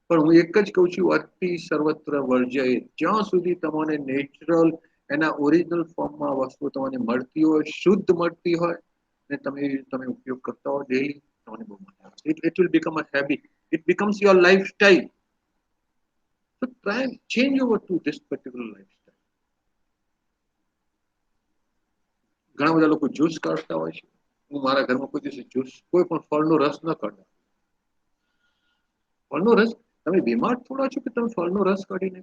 પણ હું એક જ કહું છું, અતિ સર્વત્ર વર્જ્ય. જ્યાં સુધી તમને નેચરલ એના ઓરિજિનલ ફોર્મમાં વસ્તુ તમને મળતી હોય, શુદ્ધ મળતી હોય ને તમે ઉપયોગ કરતા હો ડેલી, તમને બહુ મજા આવે. It will become a habit. It becomes your lifestyle. So try and change over to this particular lifestyle. ઘણા બધા લોકો જ્યુસ કાઢતા હોય છે. હું મારા ઘરમાં કોઈ દિવસ જ્યુસ, કોઈ પણ ફળનો રસ ન કાઢું. ફળનો રસ, તમે બીમાર થોડા છો કે તમે ફળનો રસ કાઢીને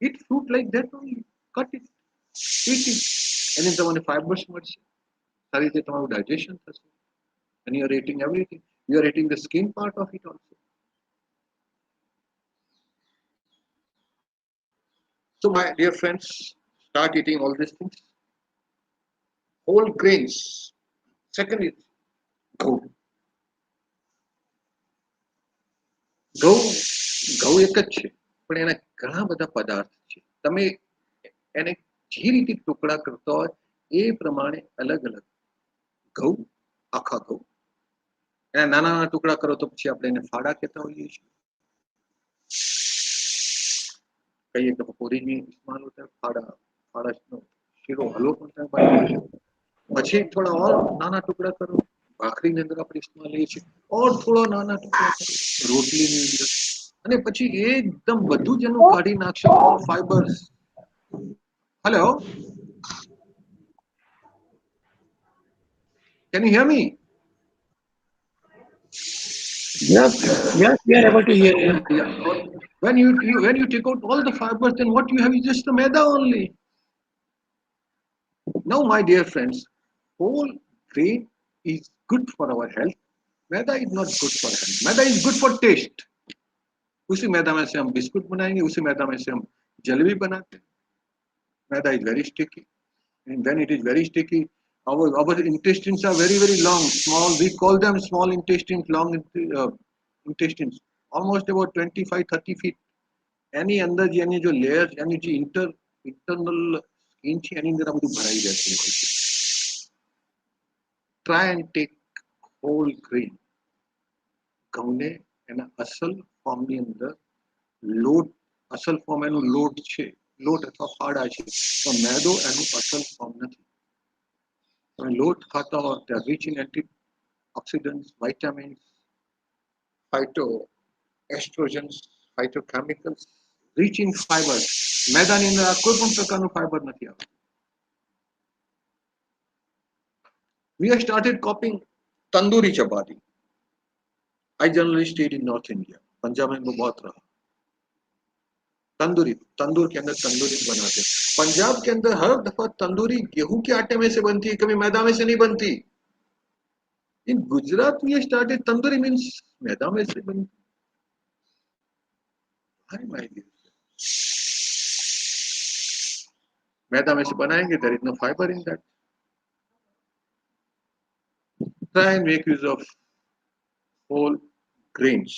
eat fruit like that only. Cut it, eat it. એની તમને ફાઇબર્સ મળશે, સારી રીતે તમારું ડાયજેશન થશે. And you are eating everything. You are eating the skin part of it also. So my dear friends, start eating all these things. Whole grains. Second is ઘઉં. ઘઉં ઘઉં એક જ છે, પણ એના ઘણા બધા પદાર્થ છે. તમે એને જે રીતે ટુકડા કરતા હોય એ પ્રમાણે અલગ અલગ ઘઉં, આખા ઘઉં, એના નાના નાના ટુકડા કરો તો પછી આપણે એને ફાડા કહેતા હોઈએ છીએ. કહીએ તો પૂરી में इस्तेमाल होता है फाड़ा, फाड़ा શીરો હલવો પણ બનાવે છે. પછી થોડા ઓર નાના ટુકડા કરો, ભાખરીની અંદર આપણે ઇસ્तेमाल લઈએ છીએ, ઓર થોડા નાના ટુકડા કરો રોટલીની અંદર, અને પછી એકદમ બધું જ એનું કાઢી નાખશો, all fibres. Hello, can you hear me? Yes, yes, we are able to hear you. Yeah. When you take out all the fibers, then what you have is just the maida only. Now, my dear friends, whole grain is good for our health. Maida is not good for health. Maida is good for taste. उसी मैदा में से हम biscuit बनाएंगे, उसी मैदा में से हम जलेबी बनाते हैं. Maida is very sticky, and when it is very sticky, our intestines are very very long, small. We call them small intestines, long intestines, almost about 25-30 feet. એની અંદર જે એની જો લેયર, એની જે ઇન્ટરનલ સ્કિન છે એની અંદર આ બધું ભરાઈ જતું હોય છે. Try and take whole grain. ઘઉંને એના અસલ ફોર્મની અંદર લોટ, અસલ ફોર્મ એનું લોટ છે, લોટ અથવા ફાડા છે, તો મેદો એનું અસલ ફોર્મ નથી. તમે લોટ ખાતા હો ત્યાં rich in antioxidants, vitamins, phyto estrogens, phytochemicals, rich in fibre. મેદાની અંદર આ કોઈ પણ પ્રકારનું ફાઇબર નથી આવતું. We have started copying tandoori chapati. I generally stayed in North India. Punjab में वो बहुत रहा. तंदूरी, तंदूर के अंदर तंदूरी बनाते हैं. पंजाब के अंदर हर दफा तंदूरी गेहूं के आटे में से बनती है, कभी मैदा में से नहीं बनती. In Gujarat we started tandoori means मैदा में से बनती. Hi my dear, मैदा में से बनाएंगे, there is no fiber in that. Try and make use of whole grains.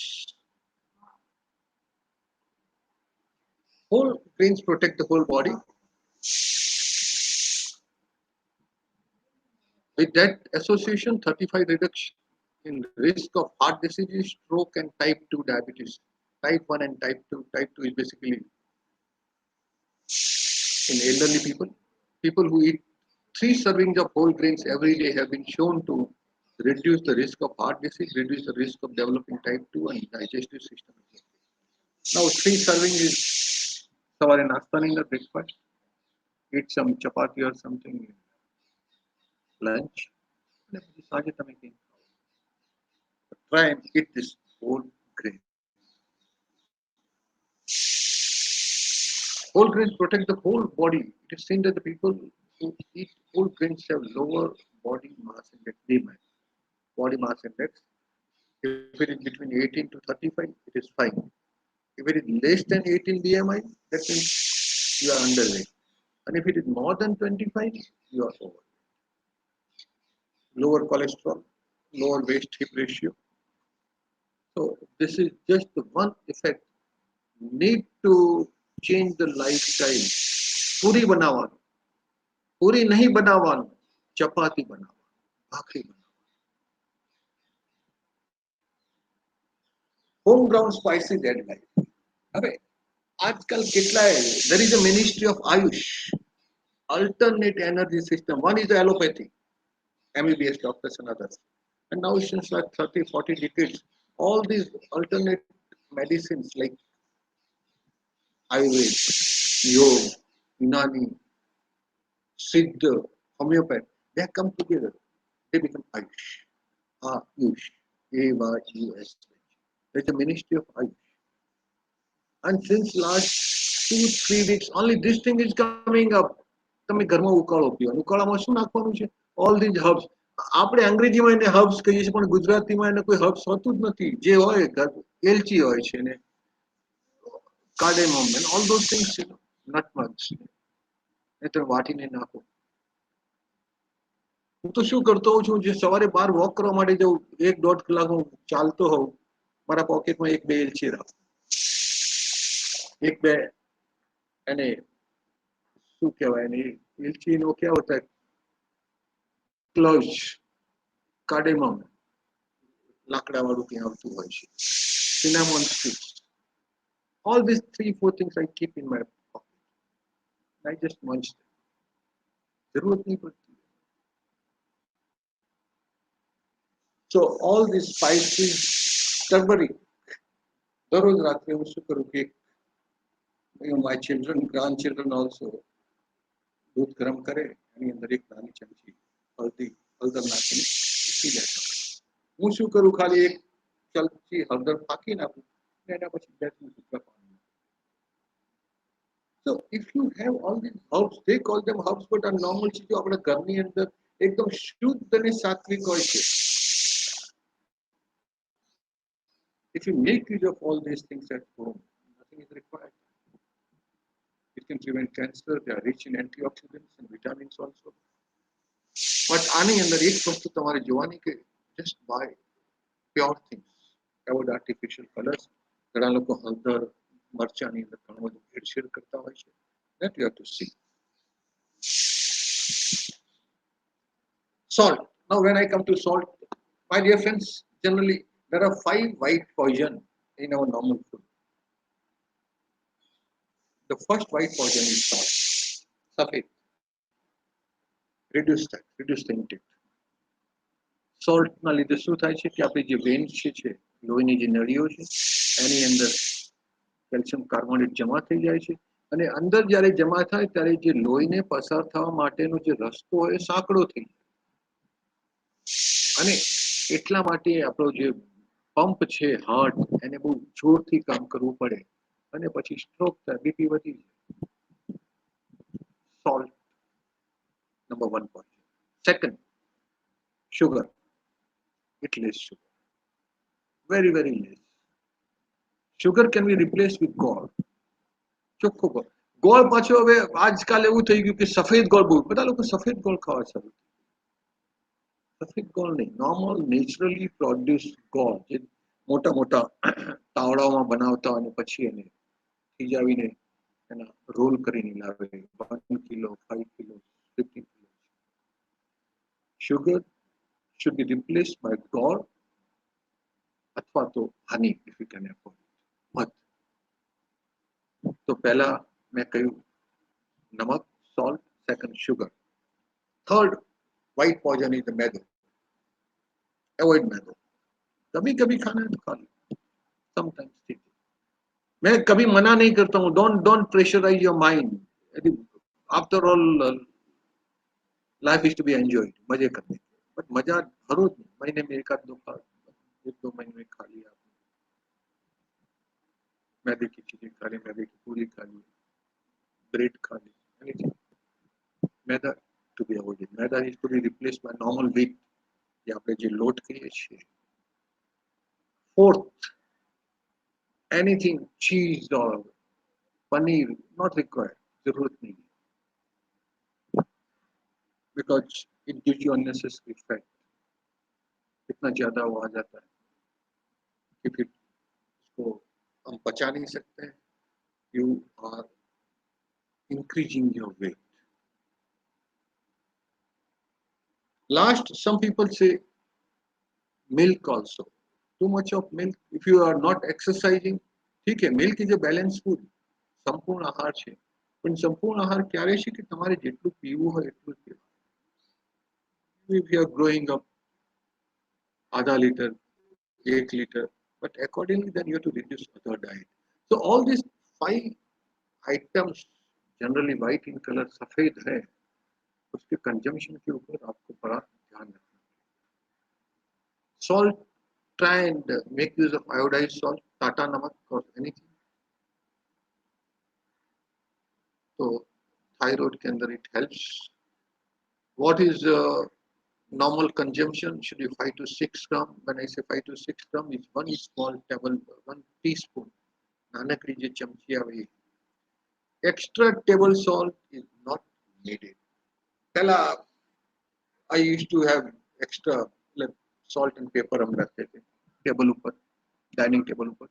Whole grains protect the whole body. With that association, 35 reduction in risk of heart disease, stroke, and type 2 diabetes. Type 1 and type 2. Type 2 is basically in elderly people. People who eat 3 servings of whole grains every day have been shown to reduce the risk of heart disease, reduce the risk of developing type 2 and digestive system. Now, 3 servings is સવારે નાસ્તાની અંદર breakfast. Eat some chapati or something. Lunch. અને પછી સાંજે તમે કંઈ try and eat this whole grain. Whole grains protect the whole body. It is seen that the people who eat whole grains have lower body mass index, BMI. Body mass index. If it is between 18 to 35, it is fine. If it is less than 18 BMI, that means you are underweight. And if it is more than 25, you are overweight. Lower cholesterol, lower waist hip ratio. So this is just the one effect. Need to change the lifestyle. पूरी बनावान, पूरी नहीं बनावान, चपाती बनावान, भाकरी बनावान. Homegrown spices add life. હવે આજકાલ કેટલાય, there is a ministry of Ayush, alternate energy system. One is the allopathy, MBBS doctors and others. And now since like 30, 40 decades, all these alternate medicines like Ayurveda, Yoga, Unani, Siddha, Homeopathy, they have come together. They become Ayush. Ayush. AYUSH. There's a ministry of Ayush. And since last 2-3 weeks, only this thing is coming up. તમે ઘરમાં ઉકાળો પીઓ. ઉકાળામાં શું નાખવાનું છે? All these herbs. આપણે અંગ્રેજીમાં એને herbs કહીએ છીએ, પણ ગુજરાતીમાં એને કોઈ herbs હોતું જ નથી. જે હોય એલચી હોય છે ને cardamom and all those things, nutmegs. એ તમે વાટીને નાખો. હું તો શું કરતો હોઉં છું, જે સવારે બહાર વોક કરવા માટે જાઉં, 1-1.5 કલાક હું ચાલતો હોઉં, મારા પોકેટમાં 1-2 એલચી રાખું. 1-2 એને શું કહેવાય, એને એલચીનો क्या होता है, ક્લોવ્સ, કાર્ડેમમ, લાકડાવાળું ત્યાં આવતું હોય છે, cinnamon sticks. All these 3-4 things I keep in my pocket. I just munch them. जरूरत नहीं पड़ती. So all these spices, turmeric. दररोज रात्रे હું શું કરું કે my children, grandchildren also, दूध गरम करे, એની અંદર એક નાની ચમચી હળદર નાખીને પી લેતા. હું શું કરું, ખાલી એક ચમચી હળદર ફાંકી નાખું અને એના પછી 2-3 ટુકડા પાણી. So if you have all these herbs, they call them herbs, but આ normal ચીજો આપણા ઘરની અંદર એકદમ શુદ્ધ અને સાત્વિક હોય છે. If you make use of all these things at home, nothing is required. It can prevent cancer. They are rich in antioxidants and vitamins also. But આની અંદર એક વસ્તુ તમારે જોવાની કે just buy pure things. Avoid artificial colors. ઘણા લોકો હળદર, મરચાની અંદર ઘણું બધું ભેળસેળ કરતા હોય છે. That you have to see. Salt. Now when I come to salt, my dear friends, generally there are 5 white poison in our normal food. The first white poison is salt. Safed. Reduce that. Reduce the intake. Salt ના લીધે શું થાય છે કે આપણી જે vans છે, લોહીની જે નળીઓ છે, એની અંદર કેલ્શિયમ કાર્બોનેટ જમા થઈ જાય છે અને અંદર જ્યારે જમા થાય ત્યારે જે લોહીને પસાર થવા માટેનો જે રસ્તો હોય એ સાંકડો થઈ જાય. અને એટલા માટે આપણો જે પંપ છે હાર્ટ, એને બહુ જોરથી કામ કરવું પડે અને પછી સ્ટ્રોક થાય, બીપી વધી જાય. Salt, number 1 point. Second, sugar. It less sugar. Very, very less. Sugar can be replaced with gold. ચોખ્ખો ગોળ. ગોળ પાછો હવે આજકાલ એવું થઈ ગયું કે સફેદ ગોળ બહુ, બધા લોકો સફેદ ગોળ ખાવા ચાલુ. સફેદ ગોળ નહીં, નોર્મલ નેચરલી પ્રોડ્યુસ ગોળ, જે મોટા મોટા તાવડાઓમાં બનાવતા અને પછી એને થીજાવીને એના રોલ કરીને લાવે, 1 kilo, 5 kilo, 50 kilo. Sugar should be replaced by gold અથવા તો honey if you can afford it. મધ. તો પહેલા મેં કહ્યું નમક, salt, second sugar. Third white poison is the मैदो. Avoid मैदो. कभी कभी खाना है तो खा लो, sometimes ठीक है. मैं कभी मना नहीं करता हूँ. Don't pressurize your mind. After all, life is to be enjoyed. मजे करने. But मजा हर रोज नहीं, महीने में 1-2 बार एक दो महीने में खा लिया आपने, मैदे की चीजें खा ली, मैदे की पूरी खा ली, ब्रेड खा ली, anything, maida to be avoided. Maida is to be replaced by normal wheat, જે આપણે જે લોટ કહીએ છીએ. Fourth, anything cheese or paneer not required, जरूरत नहीं है, because it gives you unnecessary fat. इतना ज्यादा वो आ जाता है कि फिर उसको हम पचा नहीं सकते हैं. You are increasing your weight. Last, some people say milk also. Too much of milk. If you are not exercising, ठीक है, milk is a balance food, સંપૂર્ણ આહાર છે, પણ સંપૂર્ણ આહાર ક્યારે છે કે તમારે જેટલું પીવું હોય એટલું જ પીવું. If you are growing up आधा litre, 1 liter, but accordingly then you have to reduce other diet. So all these 5 items, generally white in color, सफेद है, उसके कंजम्पशन के ऊपर आपको बड़ा ध्यान रखना. Salt, try and make use of iodized salt, Tata नमक or anything. तो थायराइड के अंदर it helps. What is normal consumption? Should be 5 to 6 gram. When I say 5 to 6 gram, is one small table, 1 teaspoon. નાનકડી જે ચમચી આવે. Extra table salt is not needed. પહેલા I used to have extra like salt and pepper हम रखते थे table ऊपर, dining table ऊपर.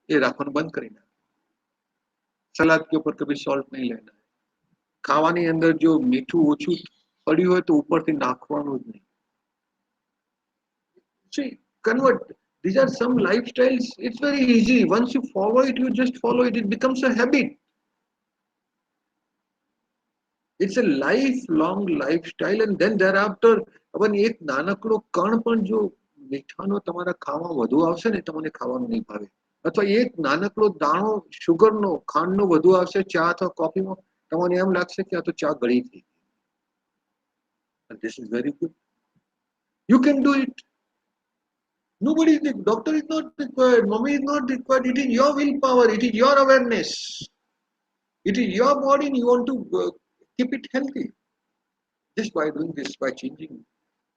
ये રાખવાનું બંધ કરી નાખ્યું. સલાદ के ऊपर कभी सॉल्ट नहीं लेना है. ખાવાની અંદર જો મીઠું ઓછું પડ્યું હોય તો ઉપરથી નાખવાનું જ નહીં. See, convert. These are some lifestyles. It's very easy. Once you follow it, you just follow it. It becomes a habit. It's a lifelong lifestyle, and then thereafter, अपन एक નાનકડો કણ પણ જો મીઠાનો તમારા ખાવા વધુ આવશે ને તમને ખાવાનું નહીં ભાવે, અથવા એક નાનકડો દાણો શુગરનો ખાંડનો વધુ આવશે ચા અથવા કોફીમાં, તમને એમ લાગશે કે આ તો ચા ગળી થઈ. And this is very good. You can do it. Nobody, the doctor is not required, mommy is not required. It is your willpower, it is your awareness, it is your body, and you want to keep it healthy. Just by doing this, by changing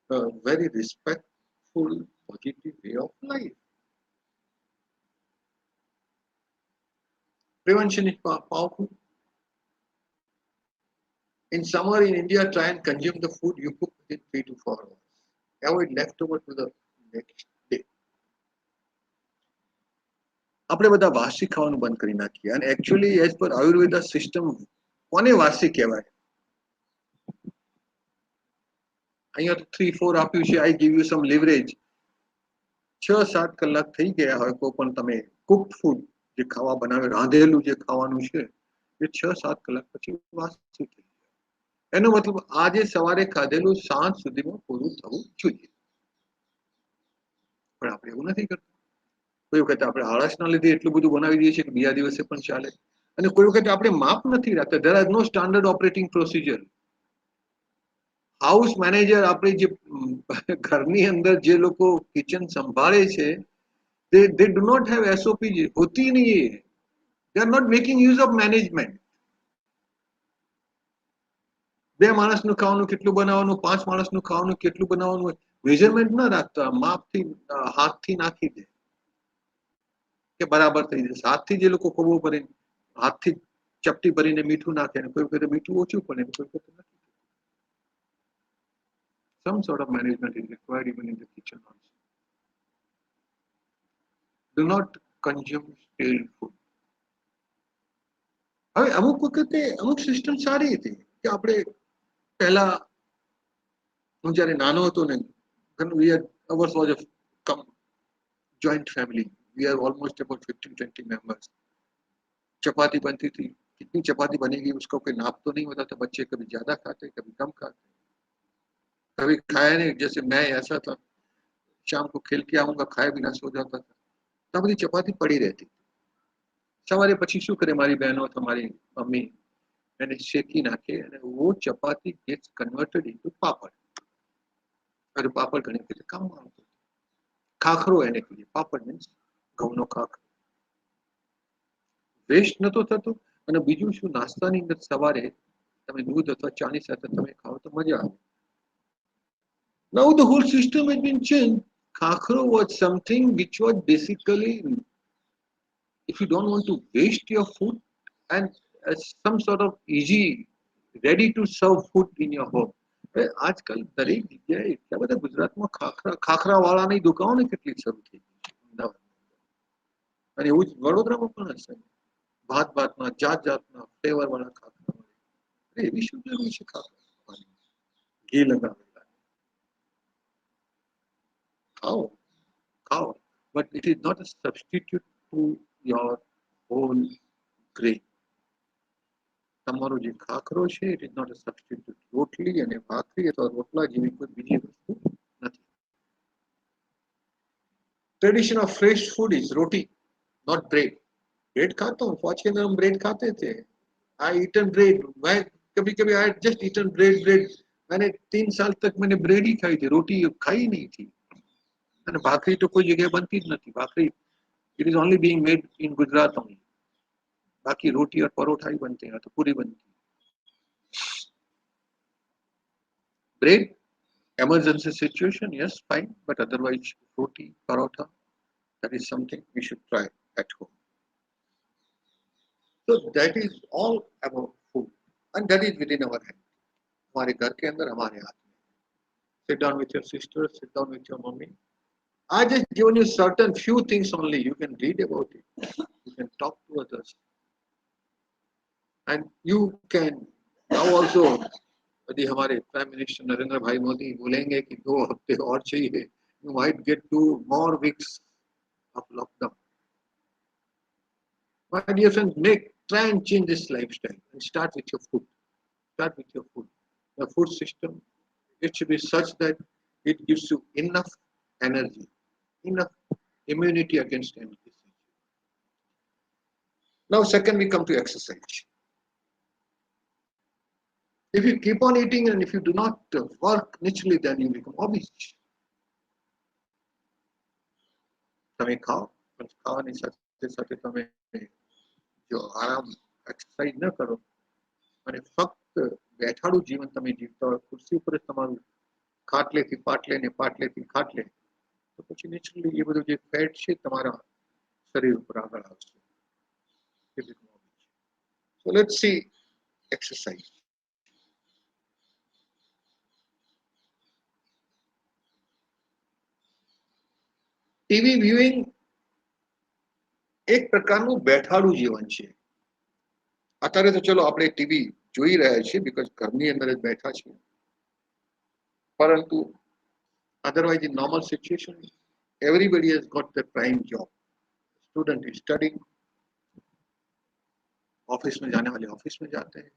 a very respectful, positive way of life. Prevention is powerful. In summer in India, try and consume the food you cook within 3 to 4 hours. Avoid leftover to the next day. આપણે બધા વાસી ખાવાનું બંધ કરી નાખીએ, અને actually as per Ayurveda system કોને વાસી કહેવાય? અહીંયા તો 3-4 આપ્યું છે, આઈ ગીવ યુ સમ લિવરેજ. 6-7 કલાક થઈ ગયા હોય કોઈ પણ તમે કુક્ડ ફૂડ જે ખાવા બનાવે, રાંધેલું જે ખાવાનું છે એ 6-7 કલાક પછી વાસી થઈ જાય. એનો મતલબ આજે સવારે ખાધેલું સાંજ સુધીમાં પૂરું થવું જોઈએ. પણ આપણે એવું નથી કરતા. કોઈ વખતે આપણે આળસના લીધે એટલું બધું બનાવી દઈએ છીએ કે બીજા દિવસે પણ ચાલે, અને કોઈ વખતે આપણે માપ નથી રાખતા. There are no standard operating procedure. House manager, આપણે જે ઘરની અંદર જે લોકો કિચન સંભાળે છે, they do not have SOP. હોતી નહીં એ. They are not making use of management. 2 માણસનું ખાવાનું કેટલું બનાવવાનું, 5 માણસનું ખાવાનું કેટલું બનાવવાનું, મેજરમેન્ટ ના રાખતા, માપથી હાથથી નાખી દે કે બરાબર થઈ જશે. હાથથી જે લોકો ખબર પડે, હાથથી ચપટી ભરીને મીઠું નાખે, કોઈ વખતે મીઠું ઓછું પડે, કોઈ વખતે નથી. Some sort of management is required even in the kitchen also. Do not consume stale food. હવે અમુક વખતે અમુક સિસ્ટમ સારી હતી કે આપણે પહેલા, હું જ્યારે નાનો હતો ને, ours was a joint family. We are almost about 15-20 members. चपाती बनती थी, कितनी चपाती बनेगी उसका कोई नाप तो नहीं होता था. बच्चे कभी ज्यादा खाते, कभी कम खाते, कभी खाया नहीं. जैसे मैं ऐसा था, शाम को खेल के आऊंगा, खाए बिना सो जाता था. तो बધી चपाती पड़ी रहती. સવારે પછી શું કરે મારી બહેનો અથવા મારી મમ્મી, એને શેકી નાખે, અને वो चपाती gets converted into पापड़. अरे पापड़ घणी वખતે કામમાં આવતો. ખાખરો એને કહીએ. પાપડ મીન્સ ઘઉંનો ખાખરો. વેસ્ટ નતો થતો. અને બીજું શું, નાસ્તાની અંદર સવારે તમે દૂધ અથવા ચાની સાથે તમે ખાઓ તો મજા આવે. Now the whole system has been changed. Khakro was something which was basically, if you don't want to waste your food, and some sort of easy, ready to serve food in your home. આજકાલ દરેક જગ્યાએ એટલા બધા ગુજરાતમાં ખાખરા વાળાની દુકાનો કેટલી શરૂ થઈ ગઈ છે અમદાવાદમાં. અને એવું જ વડોદરામાં પણ હશે. ભાતના જાત જાતના ફ્લેવર વાળા ખાખરા મળે. એવી શું જરૂર છે ખાખરા ખાવાની? ઘી લગાવેલા ખાઓ ખાઓ, but it is not a substitute to your whole grain. તમારો જે ખાખરો છે, it is not a substitute. રોટલી અને ભાખરી અથવા રોટલા જેવી કોઈ બીજી વસ્તુ નથી. Tradition of fresh food is roti, not bread. Bread खाता हूँ, पहुंचे ना हम ब्रेड खाते थे. आई ईटन ब्रेड. मैं कभी कभी आई जस्ट ईटन ब्रेड. मैंने 3 साल तक मैंने ब्रेड ही खाई थी, रोटी खाई नहीं थी. અને ભાખરી તો કોઈ જગ્યાએ બનતી જ નથી. Bhakri it is only being made in Gujarat only. बाकी रोटी और परोठा ही बनते हैं, तो पूरी बनती है. Bread emergency situation, yes, fine, but otherwise roti, parotha, that is something we should try at home. So that is all about food, and that is within our hand. हमारे घर के अंदर, हमारे हाथ में. Sit down with your sister, sit down with your mommy. I just given you certain few things only. You can read about it. You can talk to others, and you can now also. यदि हमारे prime minister Narendra भाई मोदी बोलेंगे कि 2 हफ्ते और चाहिए, you might get 2 more weeks of lockdown. My dear friends, try and change this lifestyle and start with your food. Start with your food. The food system, it should be such that it gives you enough energy, enough immunity against any disease. Now, second, we come to exercise. If you keep on eating and if you do not work naturally, then you become obese. તમે ખાઓ, પણ ખાવાની સાથે સાથે તમે જો આરામ exercise ન કરો અને ફક્ત બેઠાડું જીવન તમે જીવતા હોય, ખુરશી ઉપર જ તમારું ખાટલેથી પાટલે ને પાટલેથી ખાટલે, તો પછી નેચરલી એ બધું જે ફેટ છે તમારા શરીર ઉપર આગળ આવશે. So let's see exercise. TV viewing એક પ્રકારનું બેઠાડું જીવન છે. અત્યારે તો ચલો આપણે ટીવી જોઈ રહ્યા છીએ બીકોઝ ઘરની અંદર જ બેઠા છીએ, પરંતુ otherwise in normal situation everybody has got their prime job. Student is studying, office में जाने वाले ऑफिस में जाते हैं,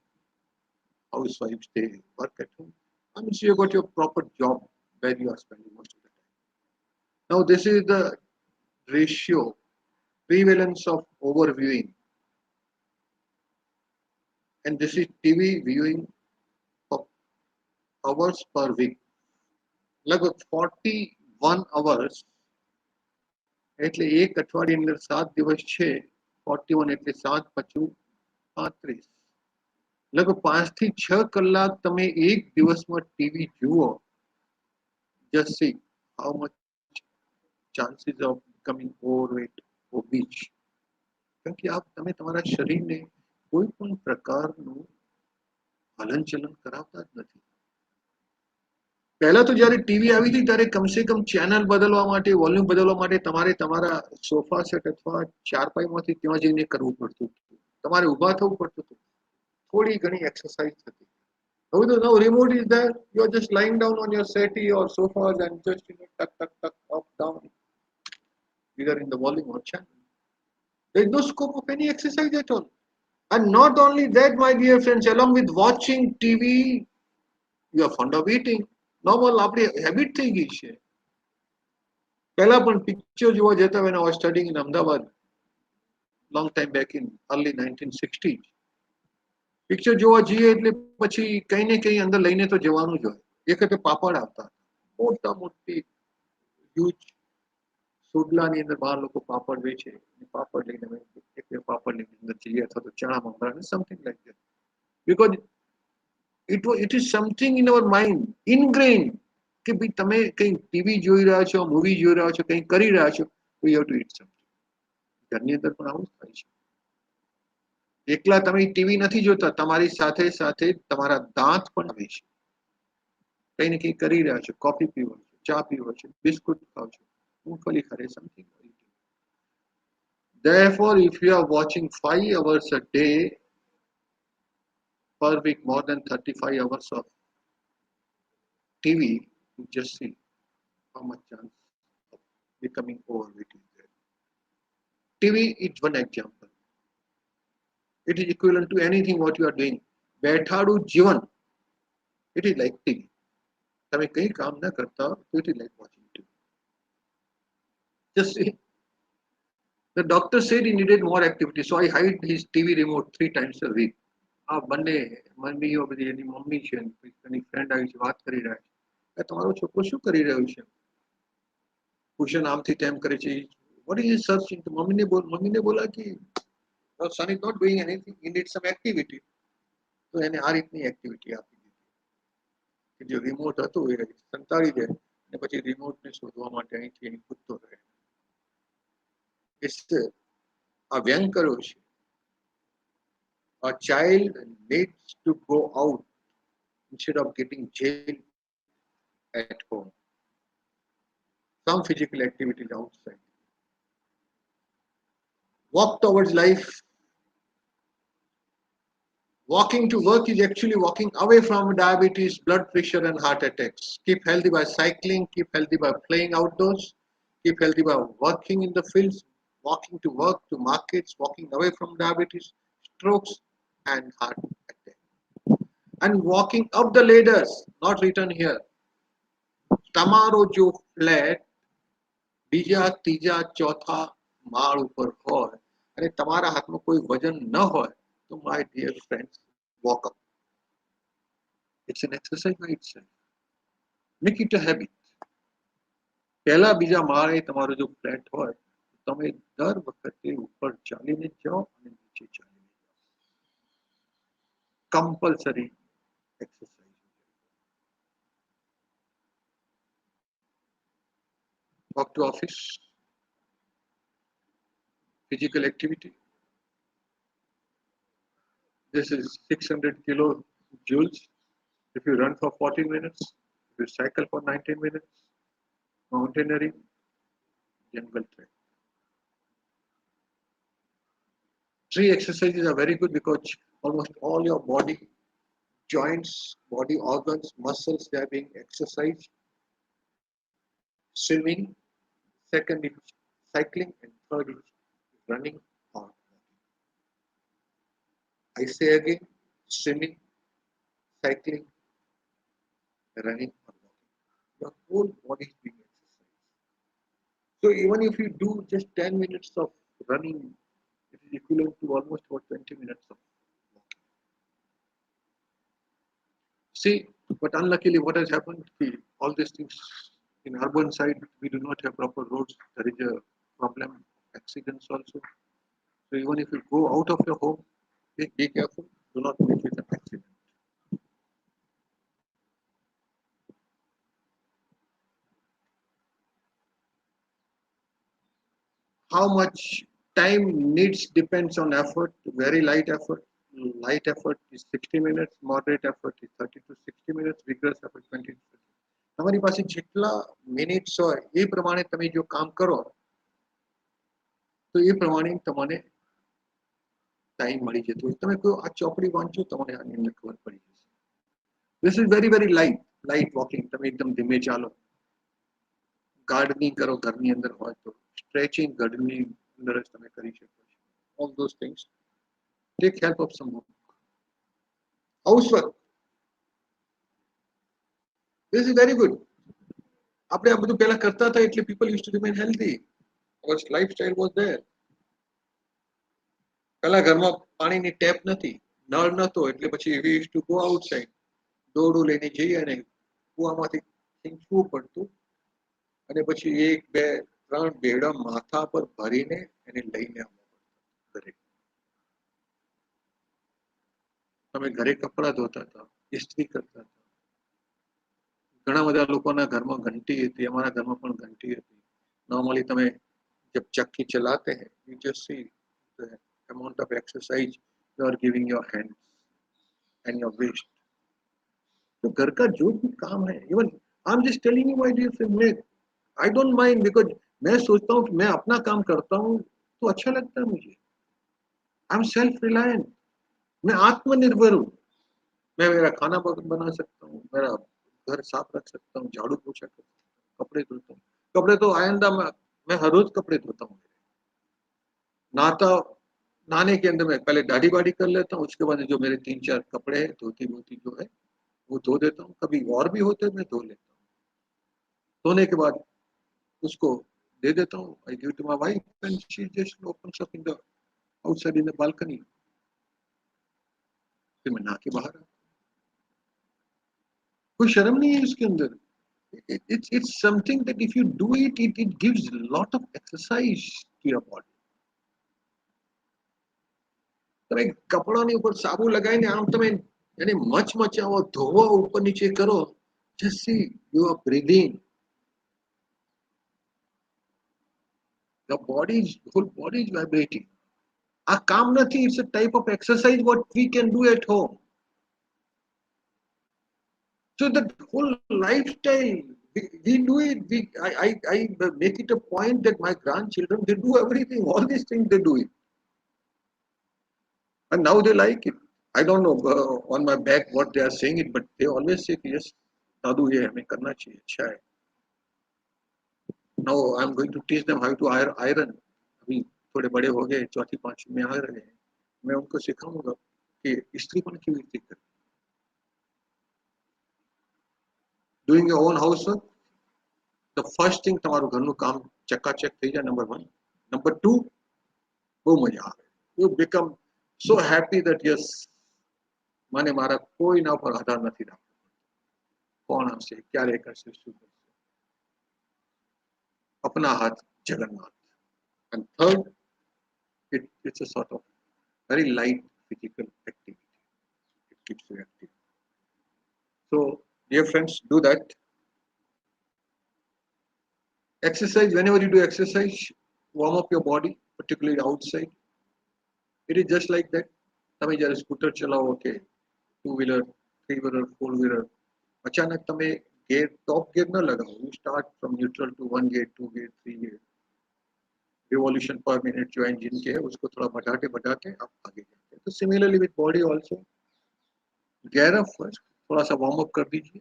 house wife they work at home. I mean, so you got your proper job where you are spending most of the time. Now this is the ratio, prevalence of overviewing, and this is TV viewing of hours per week. लगभग 41 hours એટલે એક અઠવાડિયા અંદર 7 દિવસ છે. 41 એટલે 7 × 35. लगभग 5 થી 6 કલાક તમે એક દિવસમાં ટીવી જુઓ. Just see how much chances of becoming overweight, obese. કારણ કે તમે તમારા શરીરને કોઈ પણ પ્રકારનું હલનચલન કરાવતા જ નથી. પહેલા તો જ્યારે ટીવી આવી હતી ત્યારે કમસે કમ ચેનલ બદલવા માટે, વોલ્યુમ બદલવા માટે તમારે તમારા સોફા સેટ અથવા ચારપાઈમાંથી ત્યાં જઈને કરવું પડતું હતું. તમારે ઊભા થવું પડતું હતું. થોડી ઘણી એક્સરસાઇઝ થતી. Now remote is there. You are just lying down on your settee or sofas and just tuck up down, either in the volume or channel. There is no scope of any exercise at all. And not only that, my dear friends, along with watching TV, you are fond of eating. Normal આપણી habit થઈ ગઈ છે. પહેલા પણ picture જોવા જતા when I was studying in Ahmedabad long time back in early 1960s. Picture જોવા જઈએ એટલે પછી કઈ ને કઈ અંદર લઈને તો જવાનું જ હોય. એક વખતે પાપડ આવતા, મોટા મોટી હ્યુજ સોડલાની અંદર બહાર લોકો પાપડ વેચે, પાપડ લઈને અમે એક બે પાપડ લઈને અંદર જઈએ અથવા તો ચણા મમરા something like that, because it is something in our mind ingrained કે ભાઈ તમે કંઈ ટીવી જોઈ રહ્યા છો, મૂવી જોઈ રહ્યા છો, કંઈ કરી રહ્યા છો, તો you have to eat something. ઘરની અંદર પણ આવું જ થાય છે. એકલા તમે ટીવી નથી જોતા, તમારી સાથે સાથે તમારા દાંત પણ આવે છે. કંઈ ને કંઈ કરી રહ્યા છો, કોફી પીવો છો, ચા પીવો છો, બિસ્કુટ ખાઓ છો, મૂંગફળી ખારે something. Therefore, if you are watching 5 hours a day per week, more than 35 hours of TV, you just see how much chance of becoming overweight is there. TV is one example. It is equivalent to anything what you are doing. બેઠાડું જીવન, it is like TV. તમે કંઈ કામ ન કરતા હો, so it is like watching TV. Just see. The doctor said he needed more activity, so I hide his TV remote 3 times a week. આ બંને મમ્મીઓ બધી એની મમ્મી છે, એની ફ્રેન્ડ આવી છે, વાત કરી રહ્યા છે, તમારો છોકરો શું કરી રહ્યો છે, ક્વેશ્ચન આમથી તેમ કરે છે, what is searching? તો મમ્મીને બોલા કે your son is not doing anything, he needs some activity. તો એને આ રીતની એક્ટિવિટી આપી દીધી કે જે રિમોટ હતું એ સંતાડી દે અને પછી રિમોટને શોધવા માટે અહીંથી અહીં કૂદતો રહે. આ વ્યંગ કર્યો છે. A child needs to go out instead of getting jailed at home. Some physical activities outside. Walk towards life. Walking to work is actually walking away from diabetes, blood pressure, and heart attacks. Keep healthy by cycling, keep healthy by playing outdoors, keep healthy by working in the fields, walking to work, to markets, walking away from diabetes, strokes, and heart attack. And walking up the ladders, not written here. તમારો જો flat બીજા ત્રીજા ચોથા માળ ઉપર હોય અને તમારા હાથમાં કોઈ વજન ન હોય, તો my dear friends, walk up. It's an exercise by itself. Make it a habit. પહેલા બીજા માળે તમારો જો ફ્લેટ હોય, તમે દર વખતે ઉપર ચાલીને જાઓ અને નીચે ચાલીને જાઓ. Compulsory exercise. Walk to office, physical activity. This is 600 kilojoules. If you run for 40 minutes, if you cycle for 19 minutes, mountaineering, jungle trek. 3 exercises are very good because almost all your body joints, body organs, muscles, they are being exercised. Swimming, second is cycling, and third is running or walking. I say again, swimming, cycling, running or walking. Your whole body is being exercised. So even if you do just 10 minutes of running, it is equivalent to almost about 20 minutes of walking. See, but unluckily what has happened, all these things in urban side, we do not have proper roads. There is a problem of accidents also. So even if you go out of your home, be careful, do not meet with an accident. How much time needs depends on effort. Very light effort. Light effort is 60 minutes, moderate effort is 30 to 60 minutes, vigorous effort 20 to 30. તમારી પાસે જેટલા minutes હોય એ પ્રમાણે તમે જો કામ કરો તો એ પ્રમાણે તમને ટાઈમ મળી જતો હોય. તમે કહો આ ચોપડી વાંચો, તમને આની અંદર ખબર પડી જશે. This is very very light walking. તમે એકદમ ધીમે ચાલો. ગાર્ડનિંગ કરો ઘરની અંદર હોય તો, સ્ટ્રેચિંગ ઘરની અંદર જ તમે કરી શકો છો. All those things. Take help of some book. Housework. This is very good. આપણે આ બધું પહેલા કરતા હતા એટલે people used to remain healthy. Our lifestyle was there. પહેલા ઘરમાં પાણીની ટેપ નથી, નળ નતો, એટલે પછી we used to go outside. દોરડું લઈને જઈએ અને કુવામાંથી ખીંચવું પડતું અને પછી 1 2 3 બેડા માથા પર ભરીને એને લઈને આવવા પડતું ઘરે. તમે ઘરે કપડા ધોતા હતા, ઇસ્ત્રી કરતા હતા. ઘણા બધા લોકોના ઘરમાં ઘંટી હતી, અમારા ઘરમાં પણ ઘંટી હતી. નોર્મલી તમે जब चक्की चलाते हैं you just see the amount of exercise you are giving your hands and your waist. तो घर का जो भी काम है, even I am just telling you my dear friend, मैं आई डोंट माइंड बिकॉज मैं सोचता हूँ कि मैं अपना काम करता हूँ तो अच्छा लगता है मुझे. आई एम सेल्फ रिलायंट, मैं आत्मनिर्भर हूँ. मैं मेरा खाना बना सकता हूँ, मेरा घर साफ रख सकता हूँ, झाड़ू पोछा कर सकता हूँ, कपड़े धोता हूँ. कपड़े तो आइंदा मैं हर रोज कपड़े धोता हूँ. नहाता नहाने के अंदर मैं पहले दाढ़ी बाड़ी कर लेता हूँ, उसके बाद जो मेरे 3 4 कपड़े हैं धोती मोती जो है वो धो देता हूँ. कभी और भी होते मैं धो लेता हूँ. धोने के बाद उसको दे देता हूँ. I give to my wife and she just opens up in the outside in the balcony. फिर मैं नहा के बाहर आता. कोई शर्म नहीं है इसके अंदर. It's something that if you do it, it gives a lot of exercise to your body. તમે કપડાની ઉપર સાબુ લગાવીને આમ તમે એને મચમચાવો, ધોવો, ઉપર નીચે કરો. Just see, you are breathing. The whole body is vibrating. આ કામ નથી, it's a type of exercise what we can do at home. So the whole lifestyle, we do it. I make it a point that my grandchildren, they do everything. All these things they do it. And now they like it. I don't know on my back what they are saying it, but they always say, yes, Dadu, ye hame karna chahiye, अच्छा है. Now I'm going to teach them how to iron. अभी थोड़े बड़े हो गए, चौथी पांचवी में आ रहे हैं. मैं उनको सिखाऊंगा कि इस्त्री पण केवी रीते करनी. Doing your own housework, the first thing તમારું ઘરનું કામ ચકાચક થઈ જાય. નંબર 1. નંબર 2, બહુ મજા આવે. You become so happy that yes, મને મારા કોઈના પર આધાર નથી રાખવો. કોણ હશે, ક્યારે કરશે, શું કરશે. अपना हाथ Jagannath. And third, it's a sort of very light physical activity. It keeps you active. So, dear friends, do that. Exercise, whenever you do exercise, warm up your body, particularly outside. It is just like that. તમે જ્યારે scooter ચલાવો કે 2-wheeler, 3-wheeler, 4-wheeler, અચાનક તમે gear, top gear न लगाओ. You start from neutral to 1 gear, 2 gear, 3 gear. Revolution per minute जो engine के है उसको थोड़ा बढ़ाते बढ़ाते आप आगे जाते हैं. तो similarly with body also, gear up first, थोड़ा सा warm up कर दीजिए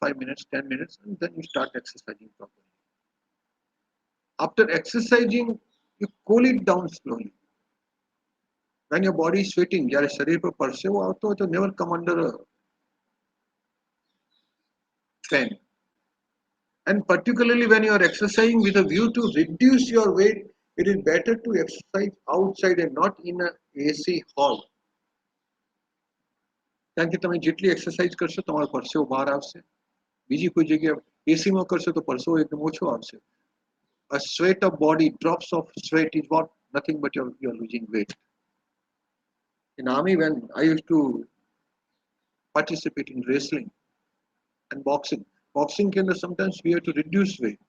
5 minutes, 10 minutes, and then you start exercising properly. After exercising, you cool it down slowly. When your body is sweating, જ્યારે શરીર પર પરસેવો આવતો હોય તો never come under a fan. And particularly when you are exercising with a view to reduce your weight, it is better to exercise outside and not in a AC hall. કારણ કે તમે જેટલી એક્સરસાઇઝ કરશો તમારો પરસેવો બહાર આવશે. બીજી કોઈ જગ્યાએ એસીમાં કરશો તો પરસેવો એકદમ ઓછો આવશે. A sweat of body, drops of sweat is what nothing but you're losing weight. In army, when I used to participate in wrestling and boxing के अंदर sometimes we had to reduce weight,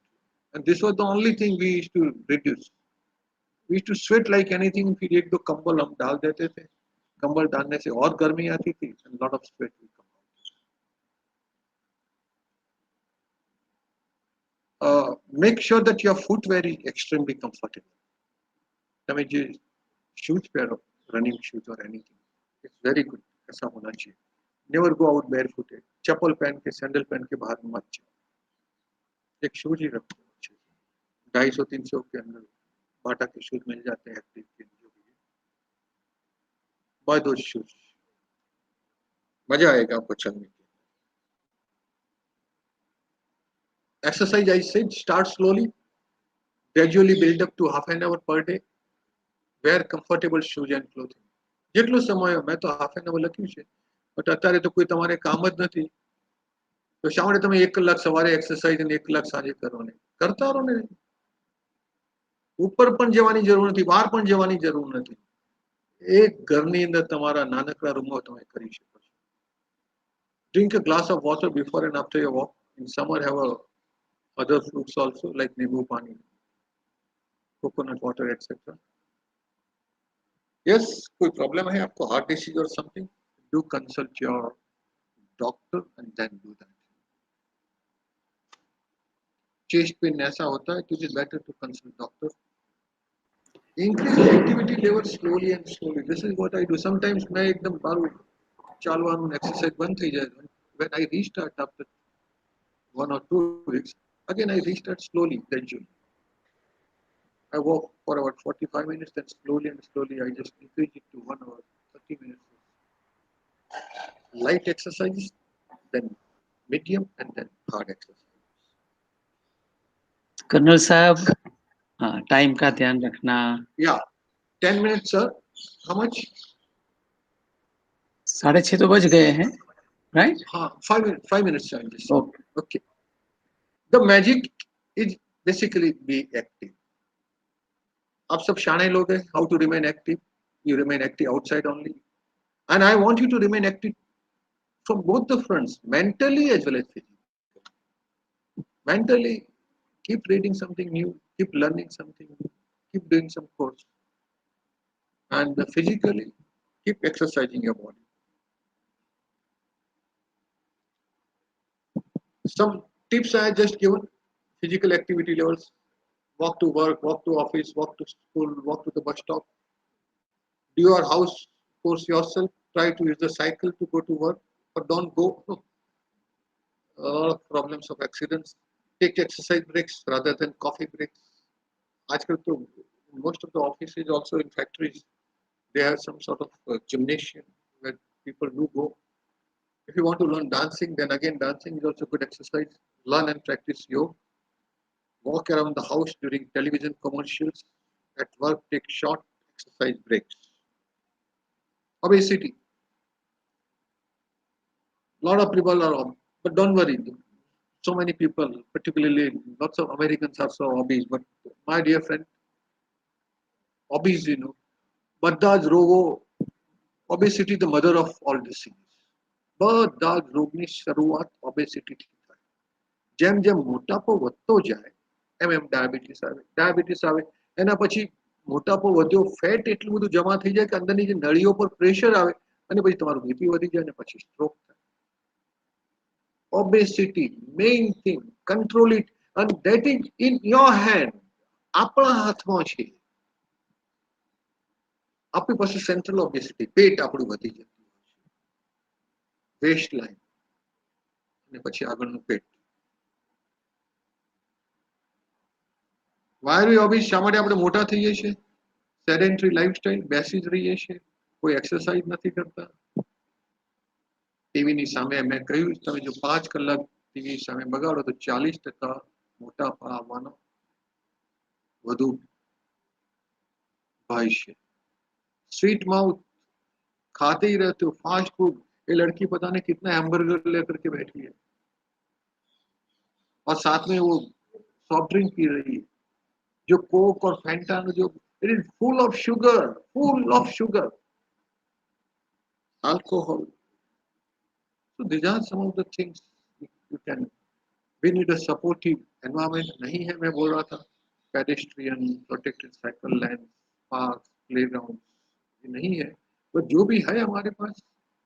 and this was the only thing we used to reduce. We used to sweat like anything. फिर एक दो कंबल हम डाल देते थे. कंबल डालने से और गर्मी आती थी, and lot of sweat will come out. Make sure that your footwear is extremely comfortable. તમે જે शूज पहनो, रनिंग शूज और एनीथिंग, इट्स वेरी गुड. ऐसा होना चाहिए. Never go out बेयरफुटेड. चप्पल पहन के, सैंडल पहन के बाहर मत जाओ. एक शूज ही रखो. 250-300 के अंदर बाटा के शूज मिल जाते हैं एक्टिव के जो भी. बाय दो शूज, मजा आएगा आपको चलने के. Exercise, I said, start slowly, gradually build up to half an hour per day. Wear comfortable shoes and clothing. જેટલો સમય, મેં તો હાફ એન અવર લખ્યું છે, બટ અત્યારે તો કોઈ તમારે કામ જ નથી. તો શા માટે તમે 1 કલાક સવારે એક્સરસાઇઝ અને 1 કલાક સાંજે કરો ને? કરતા રહો ને. ઉપર પણ જવાની જરૂર નથી, બહાર પણ જવાની જરૂર નથી. એક ઘરની અંદર તમારા નાનકડા રૂમમાં તમે કરી શકો છો. Drink a glass of water before and after your walk. In summer, have other fruits also like nimbu pani, coconut water, etc. Yes, कोई प्रॉब्लम है आपको, हार्ट डिसीज और something, do consult your doctor and then do that. Chest pain ऐसा होता है तो it is better to consult doctor. Increase the activity level slowly and slowly. This is what I do. Sometimes मैं एकदम बारू चालवानुं exercise बंद થઈ જાય. When I restart after 1 or 2 weeks, again I restart slowly, gradually. I walk for about 45 minutes, then slowly and slowly I just increase it to 1 hour, 30 minutes. Light exercises, then medium, and then hard exercise. Colonel साहब, time का ध्यान रखना. Yeah, 10 minutes, sir. How much? 6:30 तो बज गए हैं, right? 5 minutes, sir. Okay. Okay. The magic is basically be active. आप सब शाणे लोग हैं. How to remain active? You remain active outside only. And I want you to remain active from both the fronts, mentally as well as physically. Mentally, keep reading something new, keep learning something new, keep doing some course. And physically, keep exercising your body. Some tips I just given: physical activity levels, walk to work, walk to office, walk to school, walk to the bus stop. Do your house course yourself. Try to use the cycle to go to work, but don't go. No. A lot of problems of accidents. Take exercise breaks rather than coffee breaks. आजकल तो most of the offices also in factories, they have some sort of gymnasium where people do go. If you want to learn dancing, then again dancing is also good exercise. Learn and practice yoga. Walk around the house during television commercials. At work, take short exercise breaks. Obesity. A lot of people are, but don't worry. So many people, particularly lots of Americans, are so obese. But my dear friend, obese, બધા જ રોગો, obesity the mother of all disease. બધા જ રોગની શરૂઆત ઓબેસિટીથી થાય. જેમ જેમ મોટાપો વધતો જાય એમ એમ ડાયાબિટીસ આવે. એના પછી મોટાપો વધ્યો, ફેટ એટલું બધું જમા થઈ જાય કે અંદરની જે નળીઓ પર પ્રેશર આવે અને પછી તમારું બીપી વધી જાય અને પછી સ્ટ્રોક થાય. Obesity, main thing, control it, and that is in your hand. આપણા હાથમાં છે. આપણી પાસે સેન્ટ્રલ ઓબેસિટી, પેટ આપણું વધી જતું હોય છે, વેસ્ટ લાઈન અને પછી આગળનું પેટ. વાયુ ઓબીસ શા માટે આપણે મોટા થઈએ છીએ? સેડેન્ટરી લાઈફસ્ટાઈલ, બેસી જ રહીએ છીએ, કોઈ એક્સરસાઇઝ નથી કરતા. ટીવીની સામે મેં કહ્યું, તમે જો 5 કલાક ટીવી સામે બગાડો તો 40% મોટાપા આવવાનો વધુ ભય છે. स्वीट माउथ, खाते ही रहते हो फास्ट फूड. ये लड़की पता नहीं कितना हैमबर्गर लेकर के बैठी है और साथ में वो सॉफ्ट ड्रिंक पी रही है, जो कोक और फैंटा जो it is full of sugar, alcohol. So these are some of the things you can. We need a supportive environment. नहीं है, मैं बोल रहा था, pedestrian, protected cycle lanes, parks, playgrounds, ये नहीं है, तो जो भी है हमारे पास